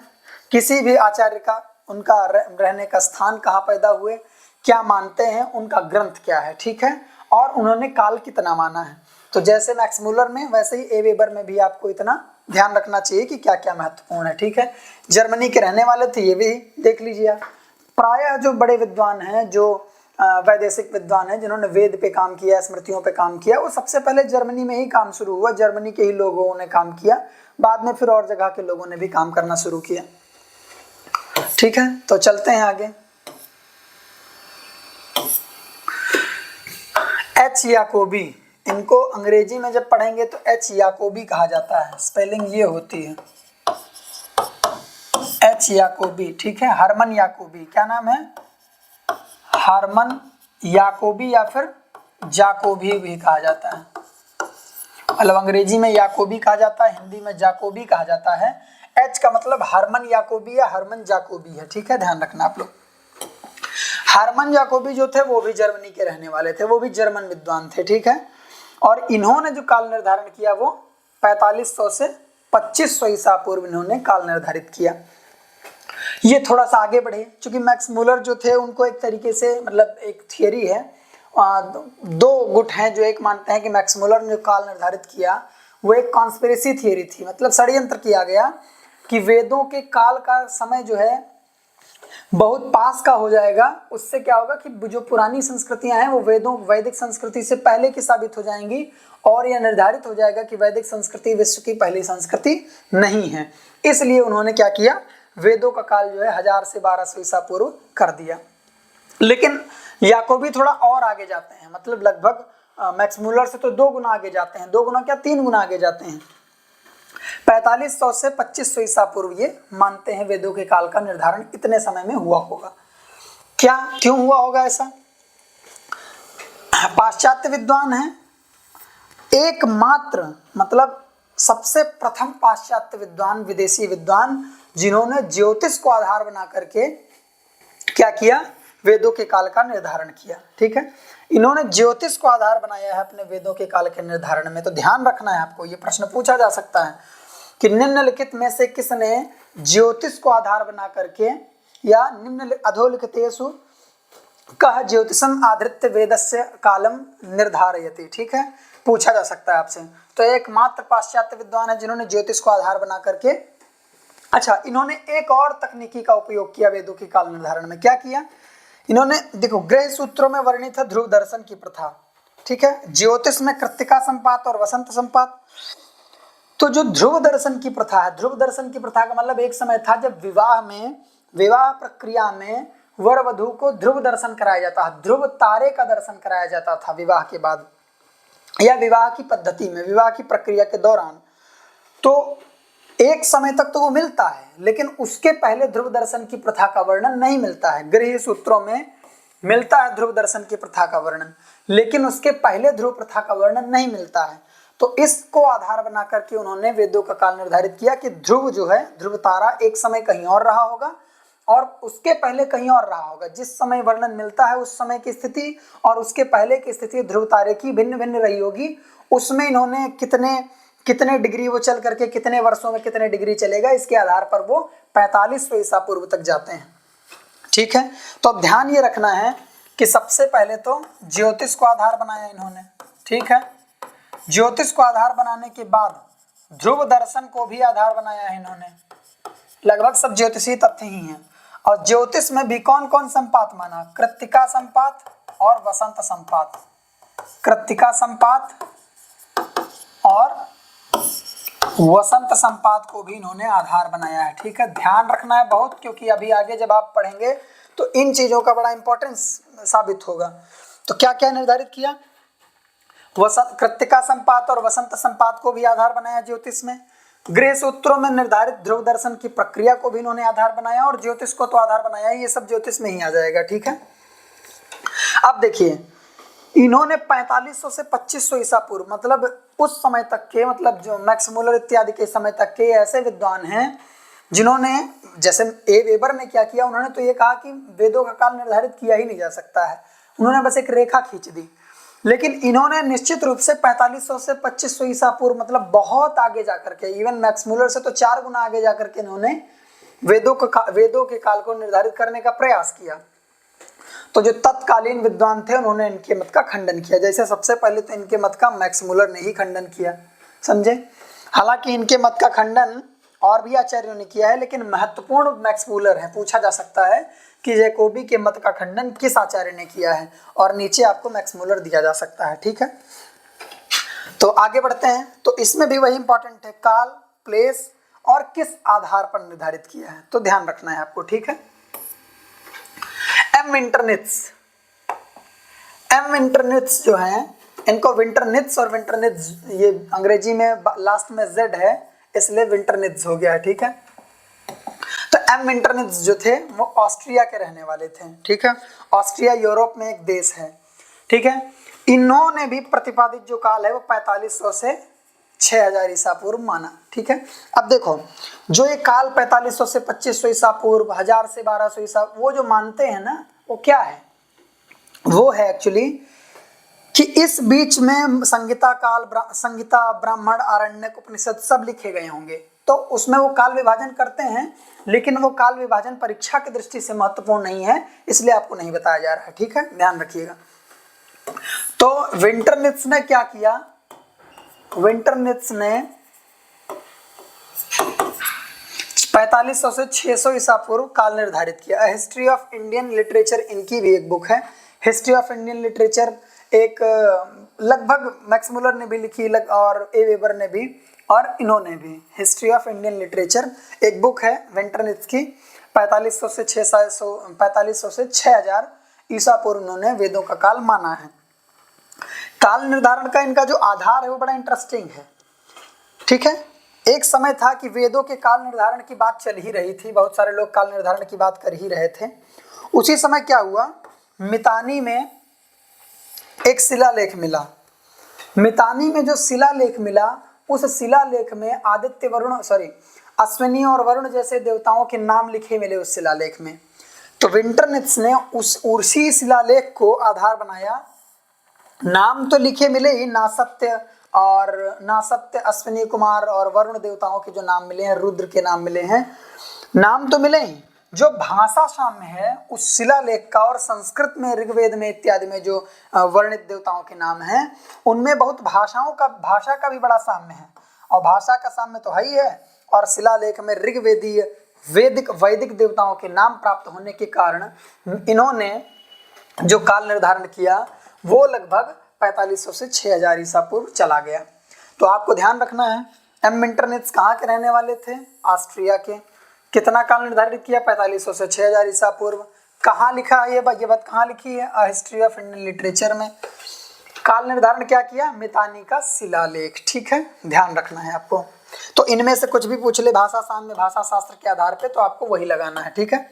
किसी भी आचार्य का उनका रहने का स्थान कहाँ पैदा हुए, क्या मानते हैं, उनका ग्रंथ क्या है, ठीक है, और उन्होंने काल कितना माना है। तो जैसे मैक्स मूलर में वैसे ही ए वेबर में भी आपको इतना ध्यान रखना चाहिए कि क्या क्या महत्वपूर्ण है। ठीक है, जर्मनी के रहने वाले थे, ये भी देख लीजिए आप। प्रायः जो बड़े विद्वान हैं, जो वैदेशिक विद्वान हैं, जिन्होंने वेद पे काम किया, स्मृतियों पे काम किया, वो सबसे पहले जर्मनी में ही काम शुरू हुआ, जर्मनी के ही लोगों ने काम किया, बाद में फिर और जगह के लोगों ने भी काम करना शुरू किया। ठीक है, तो चलते हैं आगे। एच याकोबी, इनको अंग्रेजी में जब पढ़ेंगे तो एच याकोबी कहा जाता है, स्पेलिंग ये होती है एच याकोबी। ठीक है, हरमन याकोबी, क्या नाम है? हरमन याकोबी या फिर जाकोबी भी कहा जाता है। मतलब अंग्रेजी में याकोबी कहा जाता है, हिंदी में जाकोबी कहा जाता है। एच का मतलब हरमन याकोबी या हरमन जाकोबी है। ठीक है, ध्यान रखना आप लोग। हरमन याकोबी जो थे वो भी जर्मनी के रहने वाले थे, वो भी जर्मन विद्वान थे। ठीक है, और इन्होंने जो काल निर्धारण किया वो 4500 से 2500 ईसा पूर्व इन्होंने काल निर्धारित किया। ये थोड़ा सा आगे बढ़े, क्योंकि मैक्स मूलर जो थे उनको एक तरीके से, मतलब एक थियरी है, दो गुट हैं जो एक मानते हैं कि मैक्स मूलर ने जो काल निर्धारित किया वो एक कॉन्स्पिरेसी थियरी थी, मतलब षड्यंत्र किया गया कि वेदों के काल का समय जो है बहुत पास का हो जाएगा। उससे क्या होगा कि जो पुरानी संस्कृतियां हैं वो वैदिक संस्कृति से पहले की साबित हो जाएंगी, और यह निर्धारित हो जाएगा कि वैदिक संस्कृति विश्व की पहली संस्कृति नहीं है। इसलिए उन्होंने क्या किया, वेदों का काल जो है 1000 से 1200 ईसा पूर्व कर दिया। लेकिन याकोबी थोड़ा और आगे जाते हैं, मतलब लगभग मैक्स मूलर से तो 2 गुना आगे जाते हैं, 2 गुना क्या 3 गुना आगे जाते हैं। 4500 से 2500 ईसा पूर्व ये मानते हैं वेदों के काल का निर्धारण इतने समय में हुआ होगा। क्या, क्यों हुआ होगा ऐसा? पाश्चात्य विद्वान हैं, एकमात्र, मतलब सबसे प्रथम पाश्चात्य विद्वान, विदेशी विद्वान, जिन्होंने ज्योतिष को आधार बना करके क्या किया, वेदों के काल का निर्धारण किया। ठीक है, इन्होंने ज्योतिष को आधार बनाया है अपने वेदों के काल के निर्धारण में। तो ध्यान रखना है आपको, ये प्रश्न पूछा जा सकता है कि निम्नलिखित में से किसने ज्योतिष को आधार बना करके, या निम्न अधोलिखितेषु कह ज्योतिषम आधृत्य वेदस्य कालम निर्धारयति। ठीक है, पूछा जा सकता है आपसे। तो एकमात्र पाश्चात्य विद्वान है जिन्होंने ज्योतिष को आधार बना करके, अच्छा, इन्होंने एक और तकनीकी का उपयोग किया वेदों के काल निर्धारण में। क्या किया इन्होंने? देखो, गृह सूत्रों में वर्णित है ध्रुव दर्शन की प्रथा। ठीक है, ज्योतिष में कृत्तिका संपात और वसंत संपात। तो जो ध्रुव दर्शन की प्रथा है, ध्रुव दर्शन की प्रथा का मतलब एक समय था जब विवाह प्रक्रिया में वर वधू को ध्रुव दर्शन कराया जाता है, ध्रुव तारे का दर्शन कराया जाता था विवाह के बाद, या विवाह की पद्धति में, विवाह की प्रक्रिया के दौरान। तो एक समय तक तो वो मिलता है, लेकिन उसके पहले ध्रुव दर्शन की प्रथा का वर्णन नहीं मिलता है। गृह सूत्रों में मिलता है ध्रुव दर्शन की प्रथा का वर्णन, लेकिन उसके पहले ध्रुव प्रथा का वर्णन नहीं मिलता है। तो इसको आधार बना करके उन्होंने वेदों का काल निर्धारित किया कि ध्रुव जो है, ध्रुव तारा एक समय कहीं और रहा होगा और उसके पहले कहीं और रहा होगा। जिस समय वर्णन मिलता है उस समय की स्थिति और उसके पहले की स्थिति ध्रुव तारे की भिन्न भिन्न रही होगी। उसमें इन्होंने कितने डिग्री वो चल करके कितने वर्षों में कितने डिग्री चलेगा, इसके आधार पर वो 4500 ईसा पूर्व तक जाते हैं। ठीक है, तो अब ध्यान ये रखना है कि सबसे पहले तो ज्योतिष को आधार बनाया इन्होंने। ठीक है, ज्योतिष को आधार बनाने के बाद ध्रुव दर्शन को भी आधार बनाया है इन्होंने। लगभग सब ज्योतिषीय तथ्य ही हैं। और ज्योतिष में भी कौन कौन संपात माना? कृत्तिका संपात और वसंत संपात। कृत्तिका संपात और वसंत संपात को भी इन्होंने आधार बनाया है। ठीक है, ध्यान रखना है बहुत, क्योंकि अभी आगे जब आप पढ़ेंगे तो इन चीजों का बड़ा इंपॉर्टेंस साबित होगा। तो क्या क्या निर्धारित किया? कृत्तिका संपात और वसंत संपात को भी आधार बनाया ज्योतिष में। गृह सूत्रों में निर्धारित ध्रुव दर्शन की प्रक्रिया को भी इन्होंने आधार बनाया, और ज्योतिष को तो आधार बनाया, ये सब ज्योतिष में ही आ जाएगा। ठीक है, अब देखिए, इन्होंने 4500 से 2500 ईसा पूर्व, मतलब उस समय तक के, मतलब जो मैक्स मूलर इत्यादि के समय तक के ऐसे विद्वान हैं जिन्होंने, जैसे ए वेबर ने क्या किया, उन्होंने तो ये कहा कि वेदों का काल निर्धारित किया ही नहीं जा सकता है, उन्होंने बस एक रेखा खींच दी। लेकिन इन्होंने निश्चित रूप से 4500 से 2500 ईसा पूर्व, मतलब बहुत आगे जाकर के, इवन मैक्स मूलर से तो 4 गुना आगे जाकर के इन्होंने वेदों के काल को निर्धारित करने का प्रयास किया। तो जो तत्कालीन विद्वान थे उन्होंने इनके मत का खंडन किया। जैसे सबसे पहले तो इनके मत का मैक्स मुलर ने ही खंडन किया, समझे। हालांकि इनके मत का खंडन और भी आचार्यों ने किया है, लेकिन महत्वपूर्ण मैक्स मुलर है। पूछा जा सकता है कि जैकोबी के मत का खंडन किस आचार्य ने किया है, और नीचे आपको मैक्स मुलर दिया जा सकता है, ठीक है। तो आगे बढ़ते हैं। तो इसमें भी वही इंपॉर्टेंट है, काल, प्लेस और किस आधार पर निर्धारित किया है, तो ध्यान रखना है आपको, ठीक है। एम विंटरनित्ज जो है, इनको विंटरनित्ज और विंटरनित्ज, ये अंग्रेजी में लास्ट में जेड है इसलिए विंटरनित्ज हो गया है, ठीक है। तो एम विंटरनित्ज जो थे वो ऑस्ट्रिया के रहने वाले थे, ठीक है। ऑस्ट्रिया यूरोप में एक देश है, ठीक है। इन्होंने भी प्रतिपादित जो काल है वो 4500 से 6000 ईसा पूर्व माना, ठीक है। अब देखो, जो ये काल 4500 से 2500 ईसा पूर्व, 1000 से 1200 ईसा, वो जो मानते हैं ना, वो क्या है, वो है एक्चुअली कि इस बीच में संगीता काल, संगीता, ब्राह्मण, आरण्यक, उपनिषद सब लिखे गए होंगे। तो उसमें वो काल विभाजन करते हैं, लेकिन वो काल विभाजन परीक्षा की दृष्टि से महत्वपूर्ण नहीं है, इसलिए आपको नहीं बताया जा रहा है, ठीक है, ध्यान रखिएगा। तो विंटरनित्ज ने क्या किया, विंटरनित्ज ने 4500 से 600 ईसा पूर्व काल निर्धारित किया। हिस्ट्री ऑफ इंडियन लिटरेचर इनकी भी एक बुक है। हिस्ट्री ऑफ इंडियन लिटरेचर एक लगभग मैक्स मुलर ने भी लिखी, और ए वेबर ने भी, और इन्होंने भी। हिस्ट्री ऑफ इंडियन लिटरेचर एक बुक है विंटरनित्ज की। 4500 से 6000 ईसा पूर्व उन्होंने वेदों का काल माना है। काल निर्धारण का इनका जो आधार है वो बड़ा इंटरेस्टिंग है, ठीक है। एक समय था कि वेदों के काल निर्धारण की बात चल ही रही थी, बहुत सारे लोग काल निर्धारण की बात कर ही रहे थे। उसी समय क्या हुआ, मितानी में एक शिलालेख मिला। मितानी में जो शिलालेख मिला, उस शिलालेख में आदित्य, वरुण, अश्विनी और वरुण जैसे देवताओं के नाम लिखे मिले उस शिलालेख में। तो विंटरनित्ज ने उसी शिलालेख को आधार बनाया। नाम तो लिखे मिले ही, नासत्य, अश्विनी कुमार और वरुण देवताओं के जो नाम मिले हैं, रुद्र के नाम मिले हैं, नाम तो मिले ही। जो भाषा साम्य है उस शिलालेख का, और संस्कृत में, ऋग्वेद में इत्यादि में जो वर्णित देवताओं के नाम हैं, उनमें बहुत भाषा का भी बड़ा साम्य है, और भाषा का साम्य तो है ही है, और शिलालेख में ऋग्वेदीय, वैदिक देवताओं के नाम प्राप्त होने के कारण इन्होंने जो काल निर्धारण किया वो लगभग 4500 से 6000 ईसा पूर्व चला गया। तो आपको ध्यान रखना है, एम विंटरनित्ज कहाँ के रहने वाले थे, ऑस्ट्रिया के। कितना काल निर्धारित किया, 4500 से 6000 ईसा पूर्व। कहाँ लिखा है ये बात कहाँ लिखी है, a history of Indian literature में। काल निर्धारण क्या किया, मितानी का शिलालेख, ठीक है, ध्यान रखना है आपको। तो इनमें से कुछ भी पूछ ले भाषा साम्य, भाषा शास्त्र के आधार पे, तो आपको वही लगाना है, ठीक है।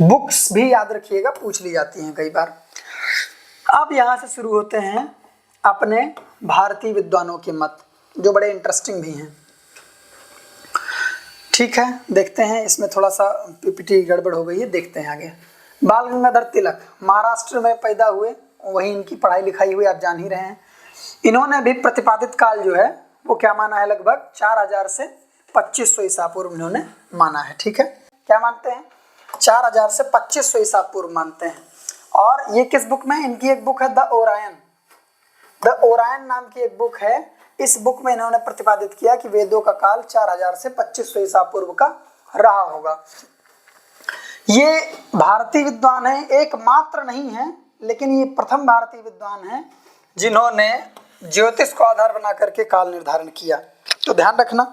बुक्स भी याद रखिएगा, पूछ ली जाती हैं कई बार। अब यहाँ से शुरू होते हैं अपने भारतीय विद्वानों के मत, जो बड़े इंटरेस्टिंग भी हैं, ठीक है। देखते हैं, इसमें थोड़ा सा पीपीटी गड़बड़ हो गई है, देखते हैं आगे। बाल गंगाधर तिलक महाराष्ट्र में पैदा हुए, वहीं इनकी पढ़ाई लिखाई हुई, आप जान ही रहे हैं। इन्होंने भी प्रतिपादित काल जो है वो क्या माना है, लगभग 4000 से 2500 ईसा पूर्व इन्होंने माना है, ठीक है। क्या मानते हैं, 4000 से 2500 ईसा पूर्व मानते हैं। और ये किस बुक में, इनकी एक बुक है द ओरायन नाम की एक बुक है। इस बुक में इन्होंने प्रतिपादित किया कि वेदों का काल 4000 से 2500 ईसा पूर्व का रहा होगा। ये भारतीय विद्वान है, एकमात्र नहीं है, लेकिन ये प्रथम भारतीय विद्वान है जिन्होंने ज्योतिष को आधार बना करके काल निर्धारण किया। तो ध्यान रखना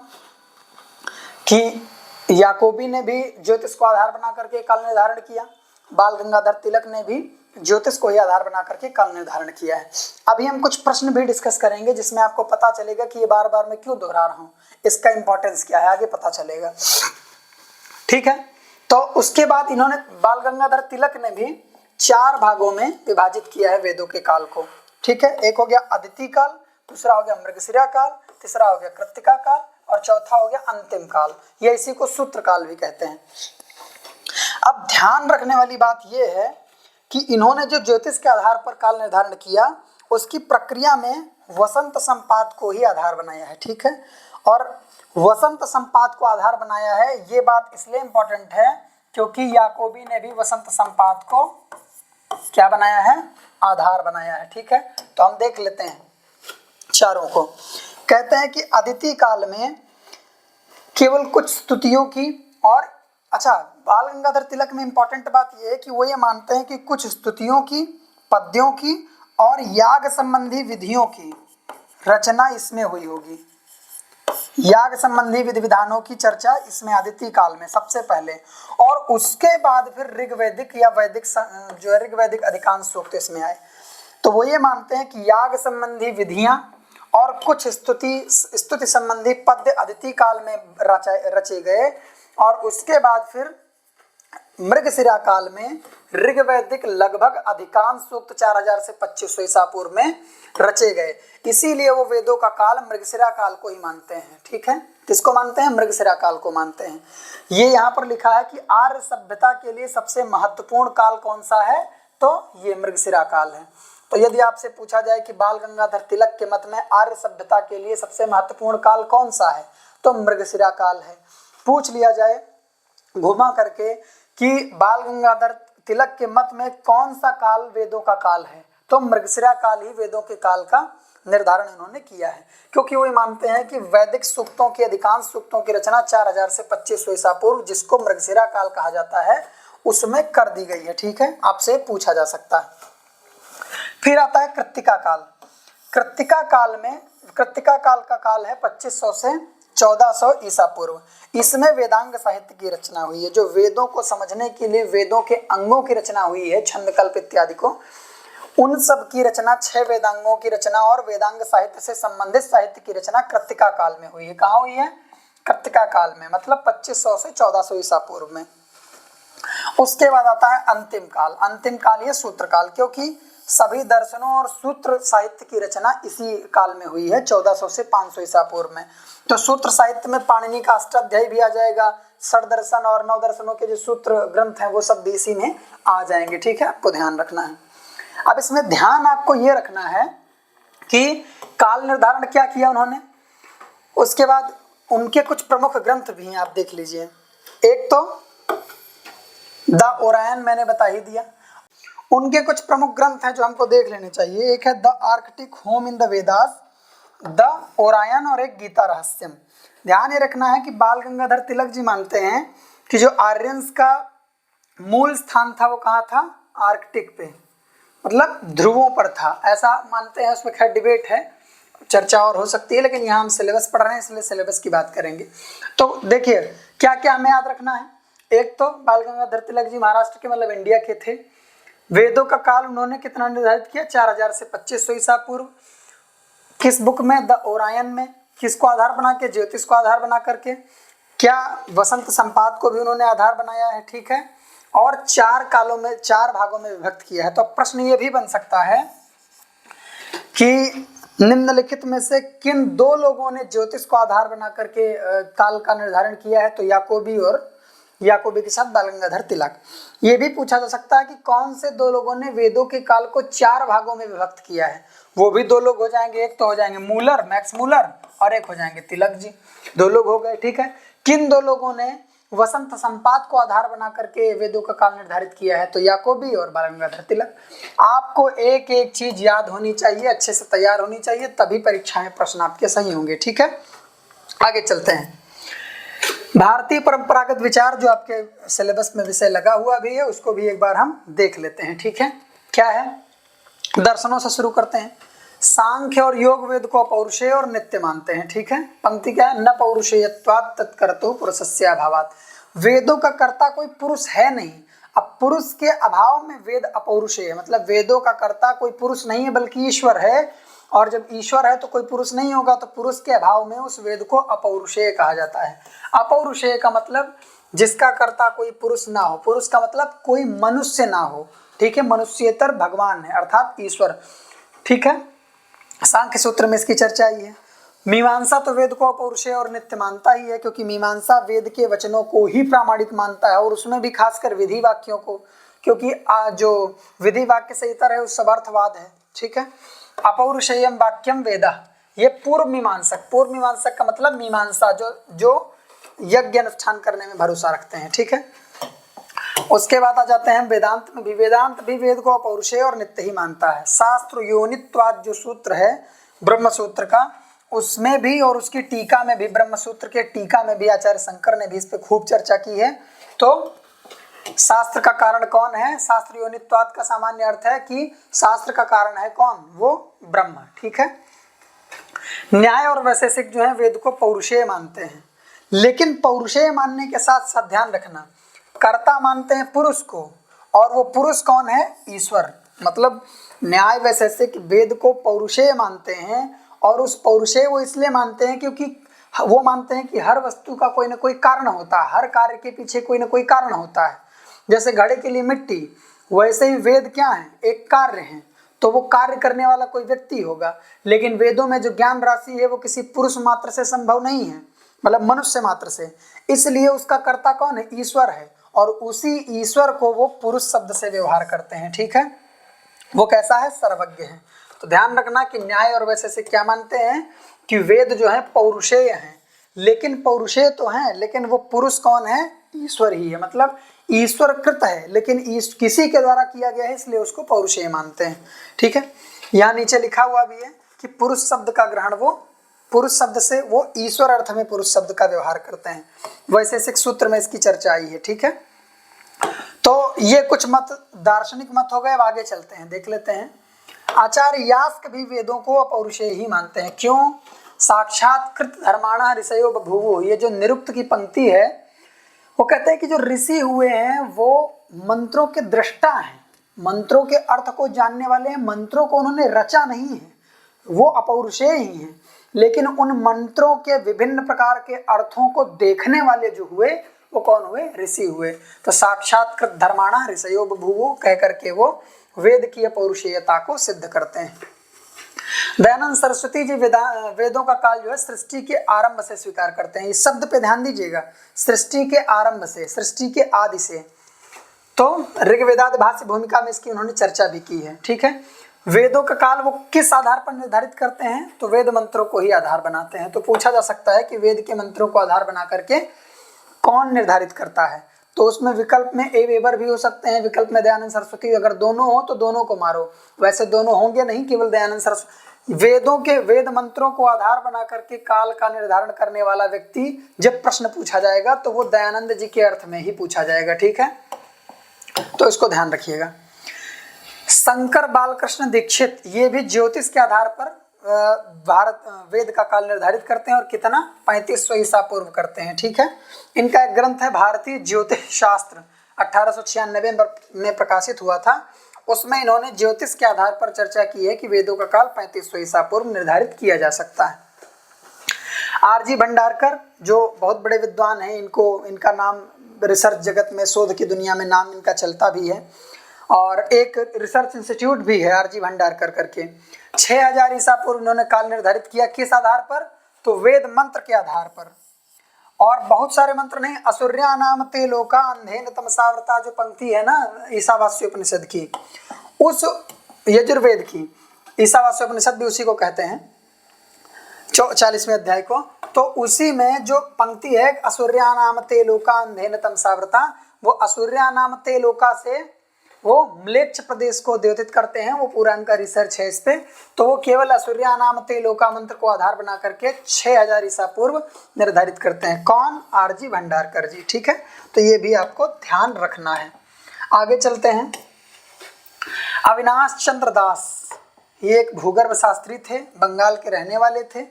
कि याकोबी ने भी ज्योतिष को आधार बना करके काल निर्धारण किया, बाल गंगाधर तिलक ने भी ज्योतिष को ही आधार बना करके काल निर्धारण किया है। अभी हम कुछ प्रश्न भी डिस्कस करेंगे जिसमें आपको पता चलेगा कि ये बार बार मैं क्यों दोहरा रहा हूँ, इसका इंपॉर्टेंस क्या है, आगे पता चलेगा, ठीक है। तो उसके बाद इन्होंने, बाल गंगाधर तिलक ने भी 4 भागों में विभाजित किया है वेदों के काल को, ठीक है। एक हो गया अदिति काल, दूसरा हो गया मृगशिरा काल, तीसरा हो गया कृत्तिका काल, और चौथा हो गया अंतिम काल। ये इसी को सूत्र काल भी कहते हैं। अब ध्यान रखने वाली बात यह है कि इन्होंने जो ज्योतिष के आधार पर काल निर्धारण किया, उसकी प्रक्रिया में वसंत संपात को ही आधार बनाया है, ठीक है। और वसंत संपात को आधार बनाया है, ये बात इसलिए इम्पोर्टेंट है क्योंकि याकोबी ने भी वसंत संपात को क्या बनाया है, आधार बनाया है। ठीक है, तो हम देख लेते हैं चारों को। कहते हैं कि अदिति काल में केवल कुछ स्तुतियों की और अच्छा, बाल गंगाधर तिलक में इंपॉर्टेंट बात यह है कि वो ये मानते हैं कि कुछ स्तुतियों की, पद्यों की और याग संबंधी विधियों की रचना इसमें हुई होगी। याग संबंधी विधि विधानों की चर्चा इसमें अदिति काल में सबसे पहले, और उसके बाद फिर ऋग्वैदिक या वैदिक जो है ऋग्वैदिक अधिकांश सूक्त इसमें आए। तो वो ये मानते हैं कि याग संबंधी विधियां और कुछ स्तुति संबंधी पद्य अदिति काल में रचे गए, और उसके बाद फिर मृगशिरा काल में ऋग्वैदिक लगभग अधिकांश सूक्त 4000 से 2500 ईसा पूर्व में रचे गए। इसीलिए वो वेदों का काल मृगशिरा काल को ही मानते हैं। ठीक है, किसको मानते हैं, मृगशिरा काल को मानते हैं। ये यहाँ पर लिखा है कि आर्य सभ्यता के लिए सबसे महत्वपूर्ण काल कौन सा है, तो ये मृगशिरा काल है। तो यदि आपसे पूछा जाए कि बाल गंगाधर तिलक के मत में आर्य सभ्यता के लिए सबसे महत्वपूर्ण काल कौन सा है, तो मृगशिरा काल है। पूछ लिया जाए घुमा करके कि बाल गंगाधर तिलक के मत में कौन सा काल वेदों का काल है, तो मृगशिरा काल ही वेदों के काल का निर्धारण इन्होंने किया है, क्योंकि वो मानते हैं कि वैदिक सूक्तों की, अधिकांश सूक्तों की रचना 4000 से 2500 ईसा पूर्व, जिसको मृगशिरा काल कहा जाता है, उसमें कर दी गई है। ठीक है, आपसे पूछा जा सकता है। फिर आता है कृत्तिका काल। कृत्तिका काल का काल है 2500 से 1400 ईसा पूर्व। इसमें वेदांग साहित्य की रचना हुई है, जो वेदों को समझने के लिए वेदों के अंगों की रचना हुई है, छंद कल्प इत्यादि को, उन सब की रचना, 6 वेदांगों की रचना और वेदांग साहित्य से संबंधित साहित्य की रचना कृत्तिका काल में हुई है। कहाँ हुई है, कृत्तिका काल में, मतलब 2500 से 1400 ईसा पूर्व में। उसके बाद आता है अंतिम काल। अंतिम काल ये सूत्र काल, क्योंकि सभी दर्शनों और सूत्र साहित्य की रचना इसी काल में हुई है, 1400 से 500 ईसा पूर्व में। तो सूत्र साहित्य में पाणिनि का अष्टाध्यायी भी आ जाएगा, षड्दर्शन और नौ दर्शनों के जो सूत्र ग्रंथ हैं वो सब भी इसी में आ जाएंगे। ठीक है, आपको ध्यान रखना है। अब इसमें ध्यान आपको ये रखना है कि काल निर्धारण क्या किया उन्होंने, उसके बाद उनके कुछ प्रमुख ग्रंथ भी हैं, आप देख लीजिए। एक तो द ओरायन मैंने बता ही दिया, उनके कुछ प्रमुख ग्रंथ हैं जो हमको देख लेने चाहिए। एक है the Arctic home in the Vedas, the Orion, और एक गीता रहस्यम। ध्यान ये रखना है कि बाल गंगाधर तिलक जी मानते हैं कि जो आर्यंस का मूल स्थान था वो कहाँ था, आर्कटिक पे, मतलब ध्रुवों पर था, ऐसा मानते हैं। उसमें खैर डिबेट है, चर्चा और हो सकती है, लेकिन यहाँ हम सिलेबस पढ़ रहे हैं इसलिए सिलेबस की बात करेंगे। तो देखिए क्या क्या हमें याद रखना है। एक तो बाल गंगाधर तिलक जी महाराष्ट्र के, मतलब इंडिया के थे। वेदों का काल उन्होंने कितना निर्धारित किया, 4000 से 2500 ईसा पूर्व। किस बुक में, द ओरायन में। किसको आधार बना के, ज्योतिष को आधार बना करके। क्या वसंत संपाद को भी उन्होंने आधार बनाया है। ठीक है, और 4 कालों में, 4 भागों में विभक्त किया है। तो प्रश्न ये भी बन सकता है कि निम्नलिखित में से किन 2 लोगों ने ज्योतिष को आधार बना करके काल का निर्धारण किया है, तो याकोबी के साथ बाल गंगाधर तिलक। ये भी पूछा जा सकता है कि कौन से 2 लोगों ने वेदों के काल को 4 भागों में विभक्त किया है। वो भी 2 लोग हो जाएंगे, एक तो हो जाएंगे मूलर, मैक्स मूलर, और एक हो जाएंगे तिलक जी। 2 लोग हो गए। ठीक है, किन 2 लोगों ने वसंत संपाद को आधार बना करके वेदों का काल निर्धारित किया है, तो याकोबी और बाल गंगाधर तिलक। आपको एक एक चीज याद होनी चाहिए, अच्छे से तैयार होनी चाहिए, तभी परीक्षा में प्रश्न आपके सही होंगे। ठीक है, आगे चलते हैं। भारतीय परंपरागत विचार जो आपके सिलेबस में विषय लगा हुआ भी है, उसको भी एक बार हम देख लेते हैं। ठीक है, क्या है, दर्शनों से शुरू करते हैं। सांख्य और योग वेद को अपौरुषेय और नित्य मानते हैं। ठीक है, पंक्ति क्या है, न पौरुषेयत्वात् तत्कर्तुः पुरुषस्य अभावात्। वेदों का कर्ता कोई पुरुष है नहीं। अब पुरुष के अभाव में वेद अपौरुषेय, मतलब वेदों का कर्ता कोई पुरुष नहीं है बल्कि ईश्वर है, और जब ईश्वर है तो कोई पुरुष नहीं होगा, तो पुरुष के अभाव में उस वेद को अपौरुषेय कहा जाता है। अपौरुषेय का मतलब जिसका कर्ता कोई पुरुष ना हो, पुरुष का मतलब कोई मनुष्य ना हो। ठीक है, मनुष्येतर भगवान है, अर्थात ईश्वर। ठीक है, सांख्य सूत्र में इसकी चर्चा आई है। मीमांसा तो वेद को अपौरुषेय और नित्य मानता ही है, क्योंकि मीमांसा वेद के वचनों को ही प्रामाणिक मानता है, और उसमें भी खासकर विधि वाक्यों को, क्योंकि जो विधि वाक्य से इतर है उस सब अर्थवाद है। ठीक है, अपौरुषेयम वाक्यम वेदा, ये पूर्व मीमांसक का मतलब मीमांसा, जो यज्ञ अनुष्ठान करने में भरोसा रखते हैं। ठीक है, उसके बाद आ जाते हैं वेदांत में भी। वेदांत भी वेद को अपौरुषेय और नित्य ही मानता है। शास्त्र योनित्वाद जो सूत्र है ब्रह्म सूत्र का, उसमें भी और उसकी टीका में भी, ब्रह्म सूत्र के टीका में भी आचार्य शंकर ने भी इस पे खूब चर्चा की है। तो शास्त्र का कारण कौन है? शास्त्र योनित्वाद का सामान्य अर्थ है कि शास्त्र का कारण है कौन? वो ब्रह्म। ठीक है। न्याय और वैशेषिक जो है वेद को पौरुषेय मानते हैं, लेकिन पौरुषेय मानने के साथ साथ ध्यान रखना, कर्ता मानते हैं पुरुष को, और वो पुरुष कौन है? ईश्वर। मतलब न्याय वैशेषिक वेद को पौरुषेय मानते हैं, और उस पौरुषेय वो इसलिए मानते हैं क्योंकि वो मानते हैं कि हर वस्तु का कोई ना कोई कारण होता है, हर कार्य के पीछे कोई ना कोई कारण होता है। जैसे घड़े के लिए मिट्टी, वैसे ही वेद क्या है? एक कार्य है, तो वो कार्य करने वाला कोई व्यक्ति होगा। लेकिन वेदों में जो ज्ञान राशि है वो किसी पुरुष मात्र से संभव नहीं है, मतलब मनुष्य मात्र से, इसलिए उसका कर्ता कौन है? ईश्वर है, और उसी ईश्वर को वो पुरुष शब्द से व्यवहार करते हैं। ठीक है। वो कैसा है? सर्वज्ञ है। तो ध्यान रखना कि न्याय और वैशेषिक क्या मानते हैं कि वेद जो है पौरुषेय हैं, लेकिन पौरुषेय तो हैं, लेकिन वो पुरुष कौन है? ईश्वर ही है। मतलब ईश्वर कृत है, लेकिन किसी के द्वारा किया गया है, इसलिए उसको पौरुषेय मानते हैं। ठीक है। यहाँ नीचे लिखा हुआ भी है कि पुरुष शब्द का ग्रहण वो पुरुष शब्द से वो ईश्वर अर्थ में पुरुष शब्द का व्यवहार करते हैं। वैशेषिक सूत्र में इसकी चर्चा आई है। ठीक है। तो ये कुछ मत दार्शनिक मत हो गए। अब आगे चलते हैं, देख लेते हैं। आचार्य यास्क भी वेदों को अपौरुषेय ही मानते हैं। क्यों? साक्षात्कृत धर्माणा ऋषयो बभूवुः, ये जो निरुक्त की पंक्ति है, वो कहते हैं कि जो ऋषि हुए हैं वो मंत्रों के दृष्टा हैं, मंत्रों के अर्थ को जानने वाले हैं। मंत्रों को उन्होंने रचा नहीं है, वो अपौरुषेय ही हैं, लेकिन उन मंत्रों के विभिन्न प्रकार के अर्थों को देखने वाले जो हुए वो कौन हुए? ऋषि हुए। तो साक्षात्कृत धर्माणा ऋषयो बभूवुः कह करके वो वेद की अपौरुषेयता को सिद्ध करते हैं। दयानंद सरस्वती जी वेदों का काल जो है सृष्टि के आरंभ से स्वीकार करते हैं। इस शब्द पे ध्यान दीजिएगा, सृष्टि के आरंभ से, सृष्टि के आदि से। तो ऋग्वेदादि भाष्य भूमिका में इसकी उन्होंने चर्चा भी की है। ठीक है। वेदों का काल वो किस आधार पर निर्धारित करते हैं? तो वेद मंत्रों को ही आधार बनाते हैं। तो पूछा जा सकता है कि वेद के मंत्रों को आधार बना करके कौन निर्धारित करता है? तो उसमें विकल्प में ए वेबर भी हो सकते हैं, विकल्प में दयानंद सरस्वती। अगर दोनों हो तो दोनों को मारो, वैसे दोनों होंगे नहीं, केवल दयानंद सरस्वती। वेदों के वेद मंत्रों को आधार बना करके काल का निर्धारण करने वाला व्यक्ति जब प्रश्न पूछा जाएगा तो वो दयानंद जी के अर्थ में ही पूछा जाएगा। ठीक है। तो इसको ध्यान रखिएगा। शंकर बालकृष्ण दीक्षित ये भी ज्योतिष के आधार पर भारत वेद का काल निर्धारित करते हैं, और कितना? 3500 ईसा पूर्व करते हैं। ठीक है। इनका एक ग्रंथ है भारतीय ज्योतिष शास्त्र, 1896 में प्रकाशित हुआ था। उसमें इन्होंने ज्योतिष के आधार पर चर्चा की है कि वेदों का काल 3500 ईसा पूर्व निर्धारित किया जा सकता है। आरजी भंडारकर जो बहुत बड़े विद्वान हैं, इनका नाम रिसर्च जगत में, शोध की दुनिया में नाम इनका चलता भी है, और एक रिसर्च इंस्टीट्यूट भी है आरजी भंडारकर करके। 6000 ईसा पूर्व उन्होंने काल निर्धारित किया। किस आधार पर? तो वेद मंत्र के आधार पर। और बहुत सारे मंत्र नहीं, असुर्या नाम ते लोका अंधेन तमसावृता जो पंक्ति है ना ईशावास्योपनिषद की, उस यजुर्वेद की, ईशावास्योपनिषद भी उसी को कहते हैं, 40वें अध्याय को। तो उसी में जो पंक्ति है असुर्या नाम ते लोका अंधेन तमसावृता, वो असुर्या नाम ते लोका से वो म्लेच्छ प्रदेश को द्योतित करते हैं। वो पूरा इनका रिसर्च है इस पे। तो वो केवल असुर्या नाम ते लोका मंत्र को आधार बना करके 6000 ईसा पूर्व निर्धारित करते हैं। कौन? आरजी भंडारकर जी। ठीक है। तो ये भी आपको ध्यान रखना है। आगे चलते हैं। अविनाश चंद्र दास ये एक भूगर्भ शास्त्री थे, बंगाल के रहने वाले थे,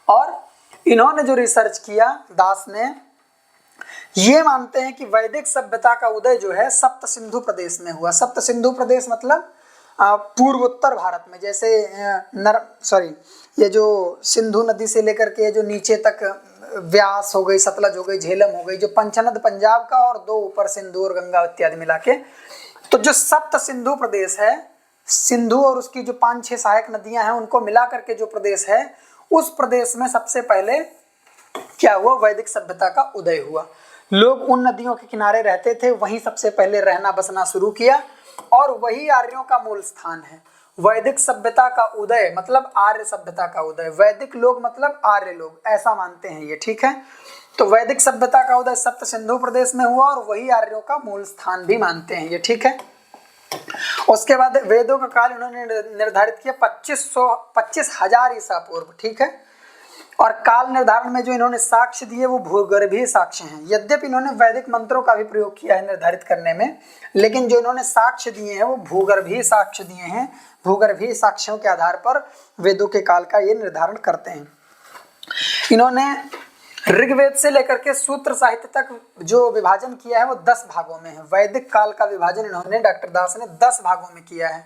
और इन्होंने जो रिसर्च किया, दास ने, ये मानते हैं कि वैदिक सभ्यता का उदय जो है सप्त सिंधु प्रदेश में हुआ। सप्त सिंधु प्रदेश मतलब पूर्वोत्तर भारत में, जैसे ये जो सिंधु नदी से लेकर के जो नीचे तक व्यास हो गई, सतलज हो गई, झेलम हो गई, जो पंचनद पंजाब का, और 2 ऊपर सिंधु और गंगा इत्यादि मिला के, तो जो सप्त सिंधु प्रदेश है, सिंधु और उसकी जो 5-6 सहायक नदियां हैं उनको मिला करके जो प्रदेश है, उस प्रदेश में सबसे पहले क्या हुआ? वैदिक सभ्यता का उदय हुआ। लोग उन नदियों के किनारे रहते थे, वहीं सबसे पहले रहना बसना शुरू किया, और वही आर्यों का मूल स्थान है। वैदिक सभ्यता का उदय मतलब आर्य सभ्यता का उदय, वैदिक लोग मतलब आर्य लोग, ऐसा मानते हैं ये, ठीक है। तो वैदिक सभ्यता का उदय सप्त सिंधु प्रदेश में हुआ और वही आर्यों का मूल स्थान भी मानते हैं ये, ठीक है। उसके बाद वेदों का काल इन्होंने निर्धारित किया 25,000 ईसा पूर्व, ठीक है। और काल निर्धारण में जो इन्होंने साक्ष्य दिए वो भूगर्भीय साक्ष्य हैं। यद्यपि इन्होंने वैदिक मंत्रों का भी प्रयोग किया है निर्धारित करने में, लेकिन जो इन्होंने साक्ष्य दिए हैं वो भूगर्भीय साक्ष्य दिए हैं। भूगर्भीय साक्ष्यों के आधार पर वेदों के काल का ये निर्धारण करते हैं। इन्होंने ऋग्वेद से लेकर के सूत्र साहित्य तक जो विभाजन किया है वो 10 भागों में है। वैदिक काल का विभाजन इन्होंने डॉक्टर दास ने 10 भागों में किया है,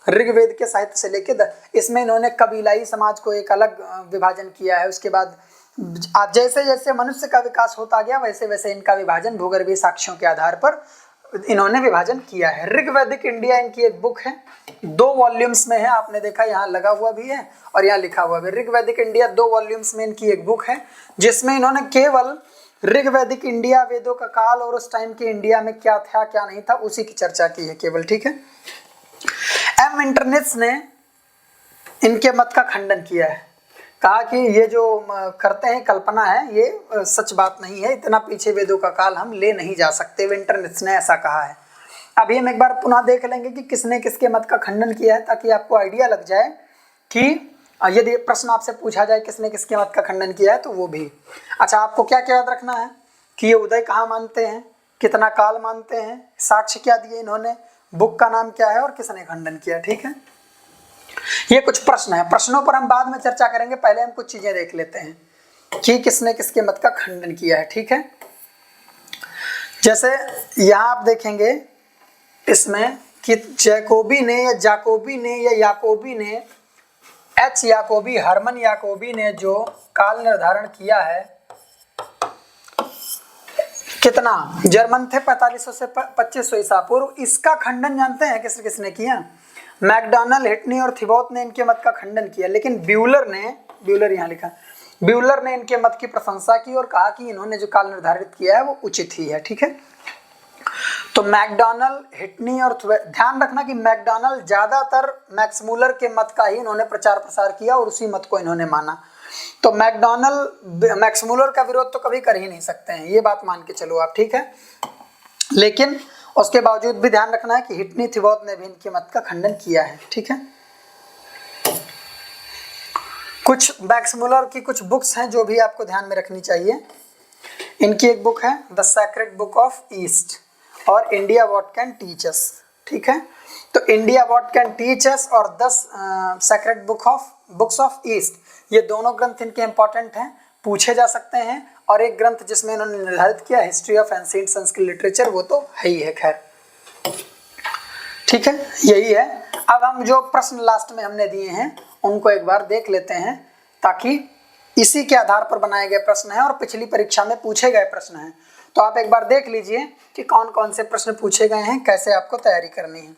ऋग्वेद के साहित्य से लेकर इसमें इन्होंने कबीलाई समाज को एक अलग विभाजन किया है। उसके बाद जैसे जैसे मनुष्य का विकास होता गया वैसे वैसे इनका विभाजन भूगर्भीय साक्ष्यों के आधार पर इन्होंने विभाजन किया है। ऋग्वैदिक इंडिया इनकी एक बुक है, 2 वॉल्यूम्स में है, आपने देखा यहाँ लगा हुआ भी है और यहाँ लिखा हुआ भी। ऋग्वैदिक इंडिया 2 वॉल्यूम्स में इनकी एक बुक है जिसमें इन्होंने केवल ऋग्वैदिक इंडिया, वेदों का काल और उस टाइम के इंडिया में क्या था क्या नहीं था उसी की चर्चा की है केवल, ठीक है। एम इंटरनेट्स ने इनके मत का खंडन किया है, कहा कि ये जो करते हैं कल्पना है, ये सच बात नहीं है, इतना पीछे वेदों का काल हम ले नहीं जा सकते। इंटरनेट्स ने ऐसा कहा है। अभी हम एक बार पुनः देख लेंगे कि किसने किसके मत का खंडन किया है, ताकि आपको आइडिया लग जाए कि यदि प्रश्न आपसे पूछा जाए किसने किसके मत का खंडन किया है तो वो भी। अच्छा, आपको क्या क्या याद रखना है कि ये उदय कहाँ मानते हैं, कितना काल मानते हैं, साक्ष्य क्या दिए इन्होंने, बुक का नाम क्या है और किसने खंडन किया, ठीक है। ये कुछ प्रश्न है, प्रश्नों पर हम बाद में चर्चा करेंगे, पहले हम कुछ चीजें देख लेते हैं कि किसने किसके मत का खंडन किया है, ठीक है। जैसे यहाँ आप देखेंगे इसमें कि जैकोबी ने या जाकोबी ने या याकोबी ने, एच याकोबी, हरमन याकोबी ने जो काल निर्धारण किया है, कितना जर्मन थे 4500 से 2500 ईसा पूर्व। इसका खंडन जानते हैं किसने किसने किया? मैकडॉनल्ड, हिटनी और थिबॉत ने इनके मत का खंडन किया, लेकिन ब्यूलर यहाँ लिखा, ब्यूलर ने इनके मत की प्रशंसा की और कहा कि इन्होंने जो काल निर्धारित किया है वो उचित ही है, ठीक है। तो मैकडॉनल्ड, हिटनी और ध्यान रखना कि मैकडॉनल्ड ज्यादातर मैक्समूलर के मत का ही इन्होंने प्रचार प्रसार किया और उसी मत को इन्होंने माना। तो मैकडॉनल्ड मैक्समूलर का विरोध तो कभी कर ही नहीं सकते हैं, ये बात मान के चलो आप, ठीक है। लेकिन उसके बावजूद भी ध्यान रखना है कि हिटनी, थिबॉत ने भी इनके मत का खंडन किया है, ठीक है। कुछ मैक्समूलर की कुछ बुक्स हैं जो भी आपको ध्यान में रखनी चाहिए। इनकी एक बुक है the sacred book of east और India what can teach us, ठीक है। तो India what can teach us और 10 सेक्रेड बुक्स ऑफ ईस्ट, ये दोनों ग्रंथ इनके इंपॉर्टेंट हैं, पूछे जा सकते हैं। और एक ग्रंथ जिसमें इन्होंने निर्धारित किया history of ancient Sanskrit literature, वो तो है ही है, खैर, ठीक है, यही है। अब हम जो प्रश्न लास्ट में हमने दिए हैं उनको एक बार देख लेते हैं, ताकि इसी के आधार पर बनाए गए प्रश्न हैं और पिछली परीक्षा में पूछे गए प्रश्न हैं। तो आप एक बार देख लीजिए कि कौन कौन से प्रश्न पूछे गए हैं, कैसे आपको तैयारी करनी है।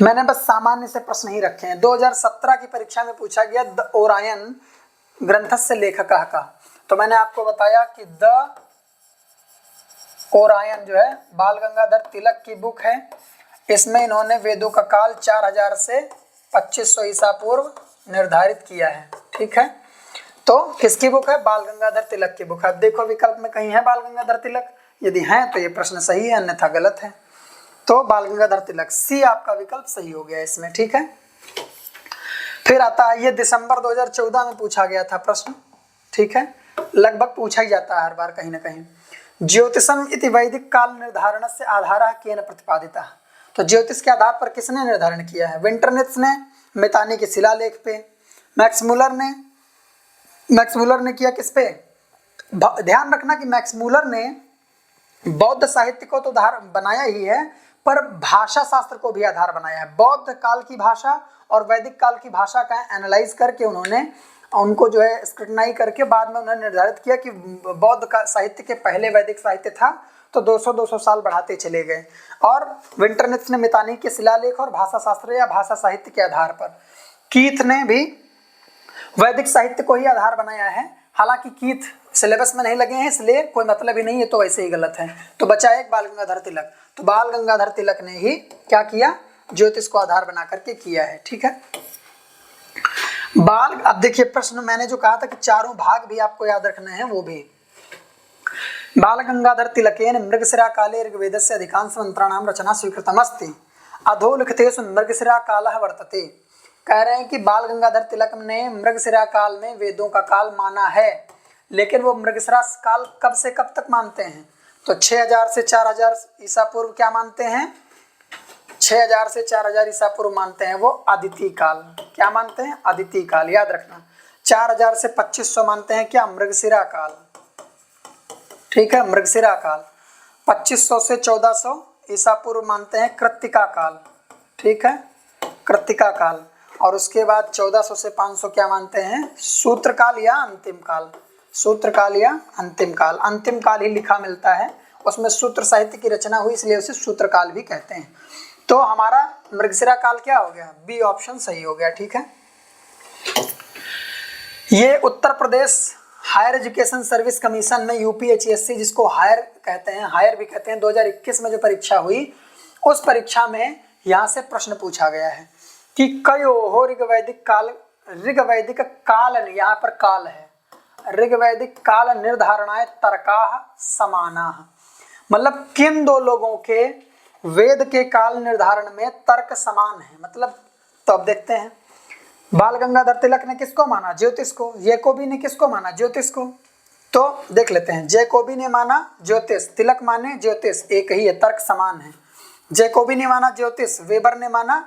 मैंने बस सामान्य से प्रश्न ही रखे हैं। 2017 की परीक्षा में पूछा गया द ओरायन ग्रंथस्य लेखकः का, तो मैंने आपको बताया कि द ओरायन जो है बाल गंगाधर तिलक की बुक है। इसमें इन्होंने वेदों का काल 4000 से 2500 ईसा पूर्व निर्धारित किया है, ठीक है। तो किसकी बुक है? बाल गंगाधर तिलक की बुक है। अब देखो विकल्प में कहीं है बाल गंगाधर तिलक, यदि है तो ये प्रश्न सही है, अन्यथा गलत है। तो बाल गंगाधर तिलक, सी आपका विकल्प सही हो गया इसमें, ठीक है। फिर आता है, ये दिसंबर 2014 में पूछा गया था प्रश्न, ठीक है, लगभग पूछा ही जाता है हर बार कहीं ना कहीं। ज्योतिषम इति वैदिक काल निर्धारण से आधारः केन प्रतिपादितः, तो ज्योतिष के आधार पर किसने निर्धारण किया है? विंटरनित्स ने मितानी के शिलालेख पे, मैक्समूलर ने किया किस पे? ध्यान रखना कि मैक्समूलर ने बौद्ध साहित्य को तो आधार बनाया ही है, पर भाषा शास्त्र को भी आधार बनाया है। बौद्ध काल की भाषा और वैदिक काल की भाषा का एनालाइज करके उन्होंने उनको जो है स्क्रूटनाइज करके बाद में उन्होंने निर्धारित किया कि बौद्ध का साहित्य के पहले वैदिक साहित्य था, तो 200-200 साल बढ़ाते चले गए। और विंटरनित्स ने मितानी के शिलालेख और भाषा शास्त्र या भाषा साहित्य के आधार पर, कीथ ने भी वैदिक साहित्य को ही आधार बनाया है। हालांकि कीथ सिलेबस में नहीं लगे हैं इसलिए कोई मतलब ही नहीं है, तो वैसे ही गलत है। तो बचा एक बाल गंगाधर तिलक, तो बाल गंगाधर तिलक ने ही क्या किया? ज्योतिष को आधार बना करके किया है। ठीक है, बाल, अब देखिए प्रश्न मैंने जो कहा था कि चारों भाग भी आपको याद रखने हैं, वो भी बाल गंगाधर तिलकेन मृगशिरा काले ऋग्वेदस्य अधिकांश मंत्राणाम रचना स्वीकृतमस्ति अधोलिखितेषु मृगशिरा कालः वर्तते। कह रहे हैं कि बाल गंगाधर तिलक ने मृगशिरा काल में वेदों का काल माना है, लेकिन वो मृगशिरा काल कब से कब तक मानते हैं? तो 6000 से 4000 ईसा पूर्व क्या मानते हैं? 6000 से 4000 ईसा पूर्व मानते हैं वो अदिति काल। क्या मानते हैं? अदिति काल, याद रखना। 4000 से 2500 मानते हैं क्या? मृगशिरा काल। ठीक है, मृगशिरा काल। 2500 से 1400 ईसा पूर्व मानते हैं कृत्तिका काल। ठीक है, कृत्तिका काल। और उसके बाद 1400 से 500 क्या मानते हैं? सूत्र काल या अंतिम काल। सूत्र काल या अंतिम काल। अंतिम काल ही लिखा मिलता है, उसमें सूत्र साहित्य की रचना हुई, इसलिए उसे सूत्र काल भी कहते हैं। तो हमारा मृगशिरा काल क्या हो गया? बी ऑप्शन सही हो गया। ठीक है, ये Uttar Pradesh higher education service commission में यूपीएचएससी, जिसको हायर कहते हैं, हायर भी कहते हैं, 2021 में जो परीक्षा हुई, उस परीक्षा में यहाँ से प्रश्न पूछा गया है कि कयो ऋग्वैदिक काल, ऋग्वैदिक काल, यहाँ पर काल है, ऋग्वैदिक काल निर्धारणाय तर्काः समानाः, मतलब किन दो लोगों के वेद के काल निर्धारण में तर्क समान है। मतलब तो अब देखते हैं, बाल गंगाधर तिलक ने किसको माना? ज्योतिष को। जैकोबी ने किसको माना? ज्योतिष को। तो देख लेते हैं, जैकोबी ने माना ज्योतिष, तिलक माने ज्योतिष, एक ही है, तर्क समान है। जैकोबी ने माना ज्योतिष, वेबर ने माना,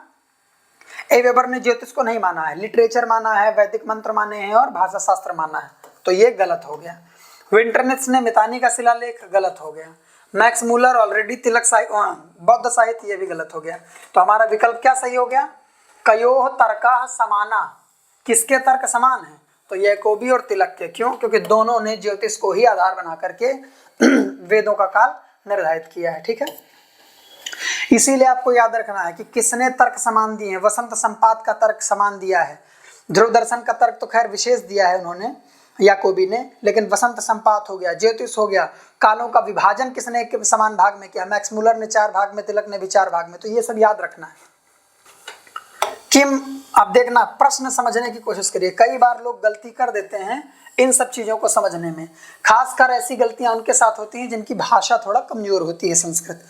वेबर ने ज्योतिष को नहीं माना है, लिटरेचर माना है, वैदिक मंत्र माने हैं और भाषा शास्त्र माना है, तो ये गलत हो गया। विंटरनित्ज ने मितानी का शिलालेख, गलत हो गया। मैक्स मूलर ऑलरेडी तिलक बौद्ध साहित्य, ये भी गलत हो गया। तो हमारा विकल्प क्या सही हो गया? कयोः तर्काः समाना, किसके तर्क समान है? तो जैकोबी और तिलक के। क्यों? क्योंकि दोनों ने ज्योतिष को ही आधार बना करके वेदों का काल निर्धारित किया है। ठीक है, इसीलिए आपको याद रखना है कि किसने तर्क समान दिए हैं। वसंत संपात का तर्क समान दिया है, ध्रुव दर्शन का तर्क तो खैर विशेष दिया है उन्होंने, याकोबी ने, लेकिन वसंत संपात हो गया, ज्योतिष हो गया। कालों का विभाजन किसने समान भाग में किया? मैक्स मूलर ने 4 भाग में, तिलक ने भी 4 भाग में। तो ये सब याद रखना है। किम, अब देखना, प्रश्न समझने की कोशिश करिए। कई बार लोग गलती कर देते हैं इन सब चीजों को समझने में, खासकर ऐसी गलतियां उनके साथ होती हैं जिनकी भाषा थोड़ा कमजोर होती है, संस्कृत।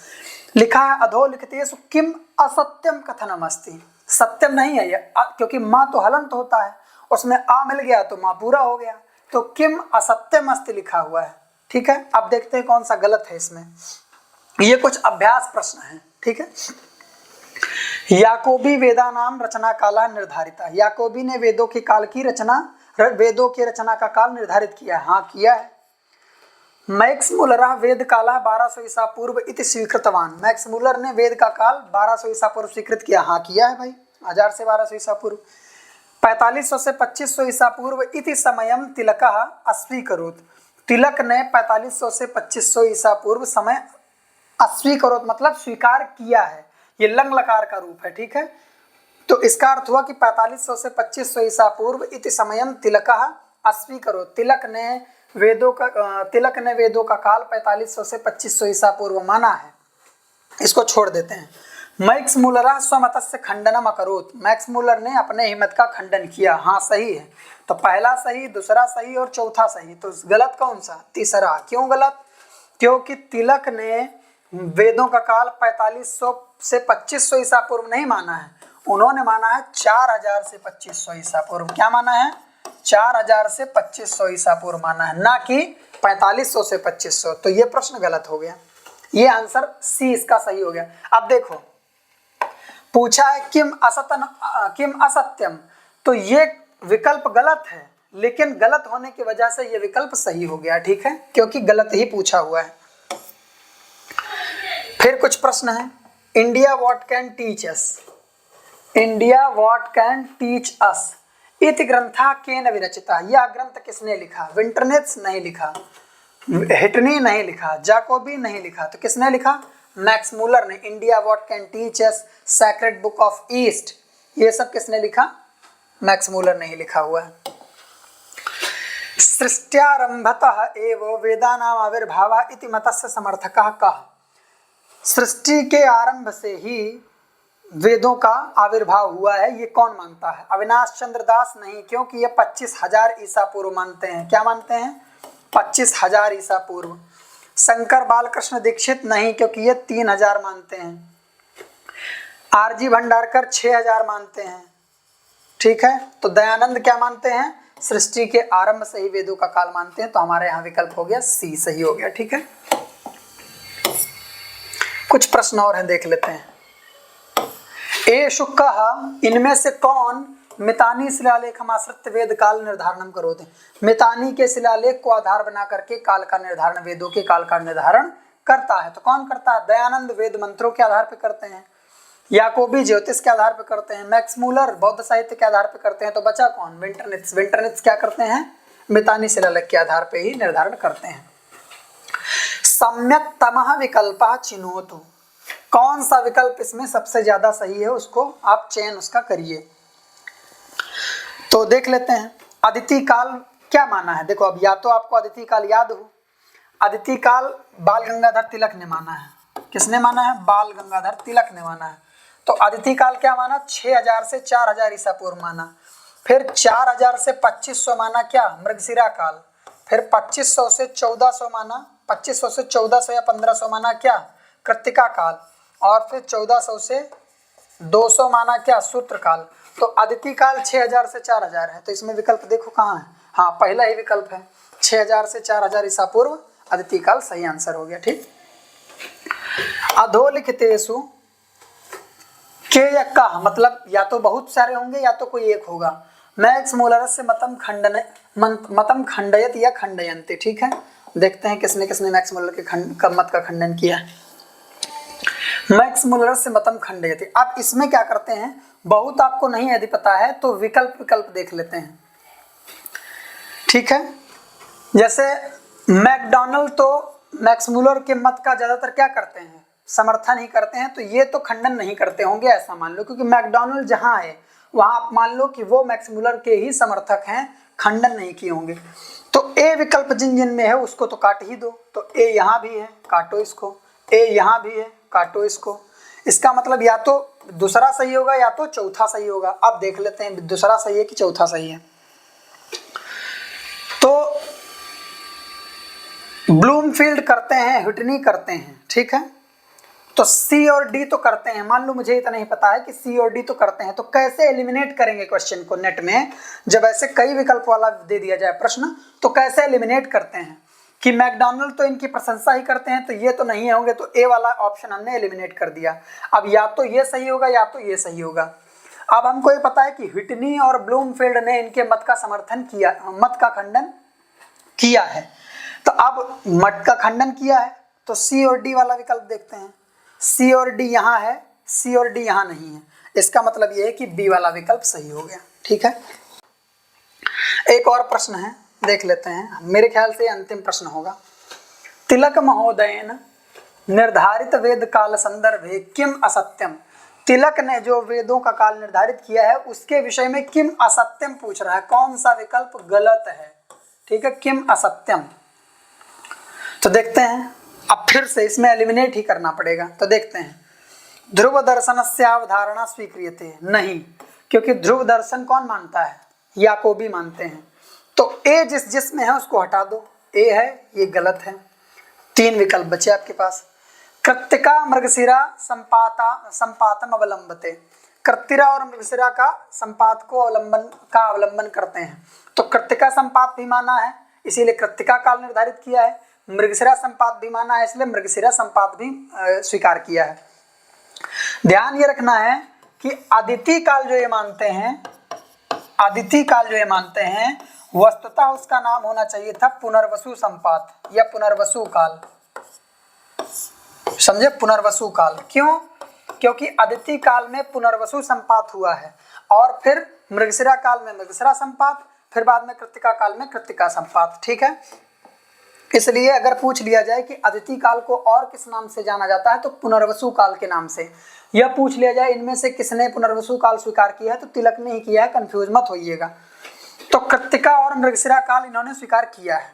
लिखा है अधोलिखितेषु किम असत्यम कथनम अस्ति, सत्यम नहीं है ये, क्योंकि माँ तो हलंत होता है, उसमें आ मिल गया तो माँ पूरा हो गया, तो किम असत्यम अस्ति लिखा हुआ है। ठीक है, अब देखते हैं कौन सा गलत है इसमें। ये कुछ अभ्यास प्रश्न है। ठीक है, याकोबी वेदानाम रचना काला निर्धारिता, याकोबी ने वेदों के काल की रचना, वेदों के रचना का काल निर्धारित किया है। हाँ, किया है। मैक्स मूलर वेद काला 1200 ईसा पूर्व इति स्वीकृतवान, मैक्स मूलर ने वेद का काल 1200 ईसा पूर्व स्वीकृत किया। हाँ, किया है भाई, 1000 से 1200 ईसा पूर्व। 4500 से 2500 ईसा पूर्व इति समयम तिलकः अस्वीकरोत्, तिलक ने 4500 से 2500 ईसा पूर्व समय अस्वीकरोत् मतलब स्वीकार किया है, ये लंग लकार का रूप है। ठीक है, तो इसका अर्थ हुआ कि 4500 से 2500 ईसा पूर्व इति समयम तिलकः अस्वीकरोत्, तिलक ने वेदों का काल 4500 से 2500 ईसा पूर्व माना है। इसको छोड़ देते हैं। मैक्स मूलर स्वमतस्य खंडनम अकरोत्, मैक्स मूलर ने अपने ही मत का खंडन किया। हाँ, सही है। तो पहला सही, दूसरा सही और चौथा सही। तो गलत कौन सा? तीसरा। क्यों गलत? क्योंकि तिलक ने वेदों का काल 4500 से 2500 ईसा पूर्व नहीं माना है, उन्होंने माना है 4000 से 2500 ईसा पूर्व। क्या माना है? 4000 से 2500 ईसा पूर्व माना है, ना कि 4500 से 2500। तो ये प्रश्न गलत हो गया, ये आंसर सी इसका सही हो गया। अब देखो, पूछा है किम असत्यम, तो ये विकल्प गलत है, लेकिन गलत होने की वजह से ये विकल्प सही हो गया। ठीक है, क्योंकि गलत ही पूछा हुआ है। फिर कुछ प्रश्न है। India what can teach us, India what can teach अस इति ग्रंथा केन विरचिता, यह ग्रंथ किसने लिखा? विंटरनित्ज नहीं लिखा, हिटनी नहीं लिखा, जैकोबी नहीं लिखा, तो किसने लिखा? मैक्स मूलर ने। India what can teach us, sacred book of east, ये सब किसने लिखा? मैक्स मूलर ने ही लिखा हुआ है। सृष्ट्यारंभतः एव वेदानाम आविर्भावः इति मतस्य समर्थकः कः, सृष्टि के आरंभ से ही वेदों का आविर्भाव हुआ है, ये कौन मानता है? अविनाश चंद्र दास नहीं, क्योंकि ये 25,000 ईसा पूर्व मानते हैं। क्या मानते हैं? 25,000 ईसा पूर्व। शंकर बालकृष्ण दीक्षित नहीं, क्योंकि ये 3,000 मानते हैं। आरजी भंडारकर 6,000 मानते हैं। ठीक है, तो दयानंद क्या मानते हैं? सृष्टि के आरंभ से ही वेदों का काल मानते हैं। तो हमारे यहाँ विकल्प हो गया सी, सही हो गया। ठीक है, कुछ प्रश्न और हैं, देख लेते हैं। एषु कः इनमें से कौन मितानी शिलालेखमाश्रित्य वेद काल निर्धारणम करोति? मितानी के शिलालेख को आधार बना करके काल का निर्धारण, वेदों के काल का निर्धारण करता है। तो कौन करता है? दयानंद वेद मंत्रों के आधार पर करते हैं, याकोबी ज्योतिष के आधार पर करते हैं, मैक्स मूलर बौद्ध साहित्य के आधार पर करते हैं। तो बचा कौन? विंटरनित्ज। विंटरनित्ज क्या करते हैं? मितानी शिलालेख के आधार पर ही निर्धारण करते हैं। सम्यक्तमः विकल्पः चिनोतु, कौन सा विकल्प इसमें सबसे ज्यादा सही है उसको आप चयन उसका करिए। तो देख लेते हैं। अदिति काल क्या माना है? देखो, अब या तो आपको अदिति काल याद हो, अदिति काल बाल गंगाधर तिलक ने माना है। किसने माना है? बाल गंगाधर तिलक ने माना है। तो अदिति काल क्या माना? 6,000 से 4,000 ईसा पूर्व माना। फिर 4,000 से 2,500 माना क्या? मृगशिरा काल। फिर 2,500 से 1,400 माना, 2,500 से 1,400 या 1,500 माना क्या? कृत्तिका काल। और फिर 1,400 से 200 माना क्या? सूत्र काल। तो अदिति काल 6,000 से 4,000 है। तो इसमें विकल्प देखो कहाँ है? हाँ, पहला ही विकल्प है, 6,000 से 4,000 ईसा पूर्व अदिति काल सही आंसर हो गया। ठीक। अधोलिखितेषु के यक्का, मतलब या तो बहुत सारे होंगे या तो कोई एक होगा। मैक्स मूलरस्य मतम खंडयत या खंडयन्ति। ठीक है, देखते हैं किसने किसने मैक्स मूलर के मत का खंडन किया। मैक्स मूलर से मतम खंडयति। अब इसमें क्या करते हैं, बहुत आपको नहीं यदि पता है तो विकल्प देख लेते हैं। ठीक है, जैसे मैकडॉनल्ड तो मैक्स मूलर के मत का ज्यादातर क्या करते हैं? समर्थन ही करते हैं। तो ये तो खंडन नहीं करते होंगे ऐसा मान लो, क्योंकि मैकडॉनल्ड जहां है वहां आप मान लो कि वो मैक्स मूलर के ही समर्थक हैं, खंडन नहीं किए होंगे। तो ए विकल्प जिन जिन में है उसको तो काट ही दो। तो ए यहाँ भी है, काटो इसको। ए यहाँ भी है, काटो इसको। इसका मतलब या तो दूसरा सही होगा या तो चौथा सही होगा। अब देख लेते हैं दूसरा सही है कि चौथा सही है। तो ब्लूमफील्ड करते हैं, हुटनी करते हैं। ठीक है, तो सी और डी तो करते हैं। मान लो मुझे इतना नहीं पता है कि सी और डी तो करते हैं, तो कैसे एलिमिनेट करेंगे क्वेश्चन को नेट में? जब ऐसे कई विकल्प वाला दे दिया जाए प्रश्न, तो कैसे एलिमिनेट करते हैं कि मैकडॉनल्ड तो इनकी प्रशंसा ही करते हैं, तो ये तो नहीं होंगे, तो ए वाला ऑप्शन हमने एलिमिनेट कर दिया। अब या तो ये सही होगा या तो ये सही होगा। अब हमको ये पता है कि व्हिटनी और ब्लूमफील्ड ने इनके मत का समर्थन किया, मत का खंडन किया है। तो अब मत का खंडन किया है तो सी और डी वाला विकल्प देखते हैं। सी और डी यहाँ है, सी और डी यहाँ नहीं है। इसका मतलब ये है कि बी वाला विकल्प सही हो गया। ठीक है, एक और प्रश्न है, देख लेते हैं। मेरे ख्याल से अंतिम प्रश्न होगा। तिलक महोदयन निर्धारित वेद काल संदर्भे किम असत्यम। तिलक ने जो वेदों का काल निर्धारित किया है उसके विषय में किम असत्यम पूछ रहा है। कौन सा विकल्प गलत है? ठीक है, किम असत्यम। तो देखते हैं, अब फिर से इसमें एलिमिनेट ही करना पड़ेगा। तो देखते हैं। ध्रुव दर्शन से अवधारणा स्वीक्रियते नहीं, क्योंकि ध्रुव दर्शन कौन मानता है? याकोबी मानते हैं। तो ए जिसमें है उसको हटा दो। ए है, ये गलत है। 3 विकल्प बचे आपके पास। कृत्तिका मृगशिरा संपातम अवलंबते। कृत्तिरा और मृगशिरा का संपात को अवलंबन करते हैं। तो कृत्तिका संपात भी माना है, इसीलिए कृत्तिका काल निर्धारित किया है। मृगशिरा संपात भी माना है, इसलिए मृगशिरा संपात भी स्वीकार किया है। ध्यान ये रखना है कि अदिति काल जो ये मानते हैं, अदिति काल जो ये मानते हैं, वस्तुतः उसका नाम होना चाहिए था पुनर्वसु संपात या पुनर्वसु काल। समझे? पुनर्वसु काल। क्यों? क्योंकि अदिति काल में पुनर्वसु संपात हुआ है, और फिर मृगशिरा काल में मृगशिरा संपात, फिर बाद में कृत्तिका काल में कृत्तिका संपात। ठीक है, इसलिए अगर पूछ लिया जाए कि अदिति काल को और किस नाम से जाना जाता है, तो पुनर्वसु काल के नाम से। यह पूछ लिया जाए इनमें से किसने पुनर्वसु काल स्वीकार किया है, तो तिलक ने ही किया है, कंफ्यूज मत होइएगा। तो कृत्तिका और मृगशिरा काल इन्होंने स्वीकार किया है।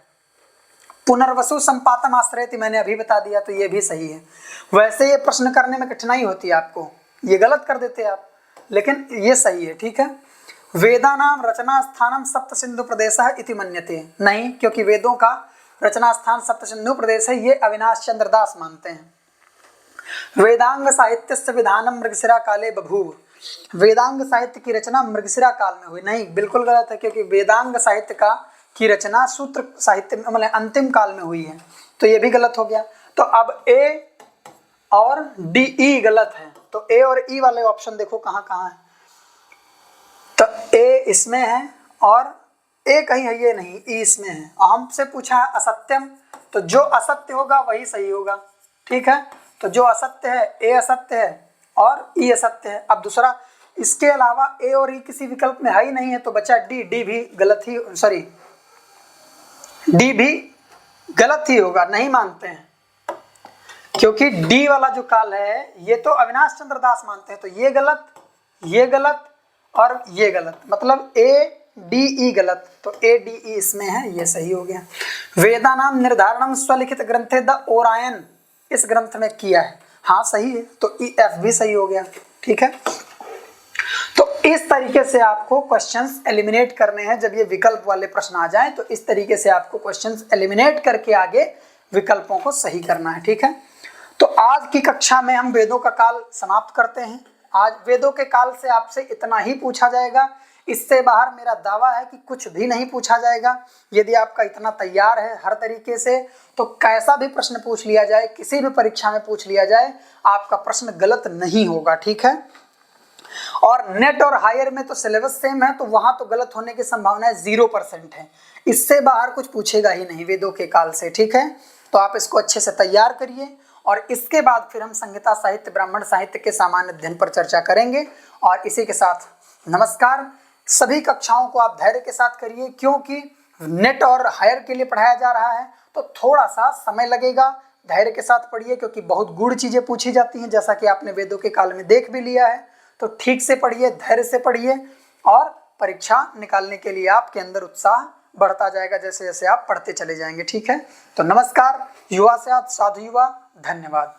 पुनर्वसु संपातम आश्रयति मैंने अभी बता दिया, तो ये भी सही है। वैसे ये प्रश्न करने में कठिनाई होती है आपको, ये गलत कर देते आप, लेकिन ये सही है, ठीक है। वेदानाम रचना स्थानम सप्त सिंधु प्रदेशः इति मन्यते, नहीं, क्योंकि वेदों का रचना स्थान सप्त सिंधु प्रदेश है, ये अविनाश चंद्र दास मानते हैं। वेदांग साहित्यस्य विधानम मृगशिरा काले बभूव, वेदांग साहित्य की रचना मृगशिरा काल में हुई, नहीं, बिल्कुल गलत है, क्योंकि वेदांग साहित्य की रचना सूत्र साहित्य मतलब अंतिम काल में हुई है, तो ये भी गलत हो गया। तो अब ए और डी ई गलत है, तो ए और ई वाले ऑप्शन देखो कहाँ कहाँ है। तो ए इसमें है और ए कहीं है, ये नहीं, ई इसमें है। हमसे पूछा है असत्यम, तो जो असत्य होगा वही सही होगा, ठीक है। तो जो असत्य है, ए असत्य है और ई असत्य है। अब दूसरा, इसके अलावा ए और ई किसी विकल्प में है ही नहीं है, तो बचा डी, डी भी गलत ही, सॉरी डी भी गलत ही होगा, नहीं मानते हैं, क्योंकि डी वाला जो काल है ये तो अविनाश चंद्र दास मानते हैं, तो ये गलत और ये गलत, मतलब ए डी ई गलत, तो ए डी ई इसमें है, ये सही हो गया। वेदानाम निर्धारणम स्वलिखित ग्रंथे द ओरायन, इस ग्रंथ में किया है, हाँ सही है, तो ई एफ भी सही हो गया, ठीक है। तो इस तरीके से आपको क्वेश्चंस एलिमिनेट करने हैं। जब ये विकल्प वाले प्रश्न आ जाएं तो इस तरीके से आपको क्वेश्चंस एलिमिनेट करके आगे विकल्पों को सही करना है, ठीक है। तो आज की कक्षा में हम वेदों का काल समाप्त करते हैं। आज वेदों के काल से आपसे इतना ही पूछा जाएगा, इससे बाहर मेरा दावा है कि कुछ भी नहीं पूछा जाएगा। यदि आपका इतना तैयार है हर तरीके से, तो कैसा भी प्रश्न पूछ लिया जाए, किसी भी परीक्षा में पूछ लिया जाए, आपका प्रश्न गलत नहीं होगा, ठीक है। और नेट और हायर में तो सिलेबस सेम है, तो वहां तो गलत होने की संभावना 0% है। इससे बाहर कुछ पूछेगा ही नहीं वेदों के काल से, ठीक है। तो आप इसको अच्छे से तैयार करिए और इसके बाद फिर हम संहिता साहित्य, ब्राह्मण साहित्य के सामान्य अध्ययन पर चर्चा करेंगे। और इसी के साथ नमस्कार। सभी कक्षाओं को आप धैर्य के साथ करिए, क्योंकि नेट और हायर के लिए पढ़ाया जा रहा है, तो थोड़ा सा समय लगेगा। धैर्य के साथ पढ़िए, क्योंकि बहुत गूढ़ चीजें पूछी जाती हैं, जैसा कि आपने वेदों के काल में देख भी लिया है। तो ठीक से पढ़िए, धैर्य से पढ़िए और परीक्षा निकालने के लिए आपके अंदर उत्साह बढ़ता जाएगा जैसे जैसे आप पढ़ते चले जाएंगे, ठीक है। तो नमस्कार। युवा से आप साधु युवा, धन्यवाद।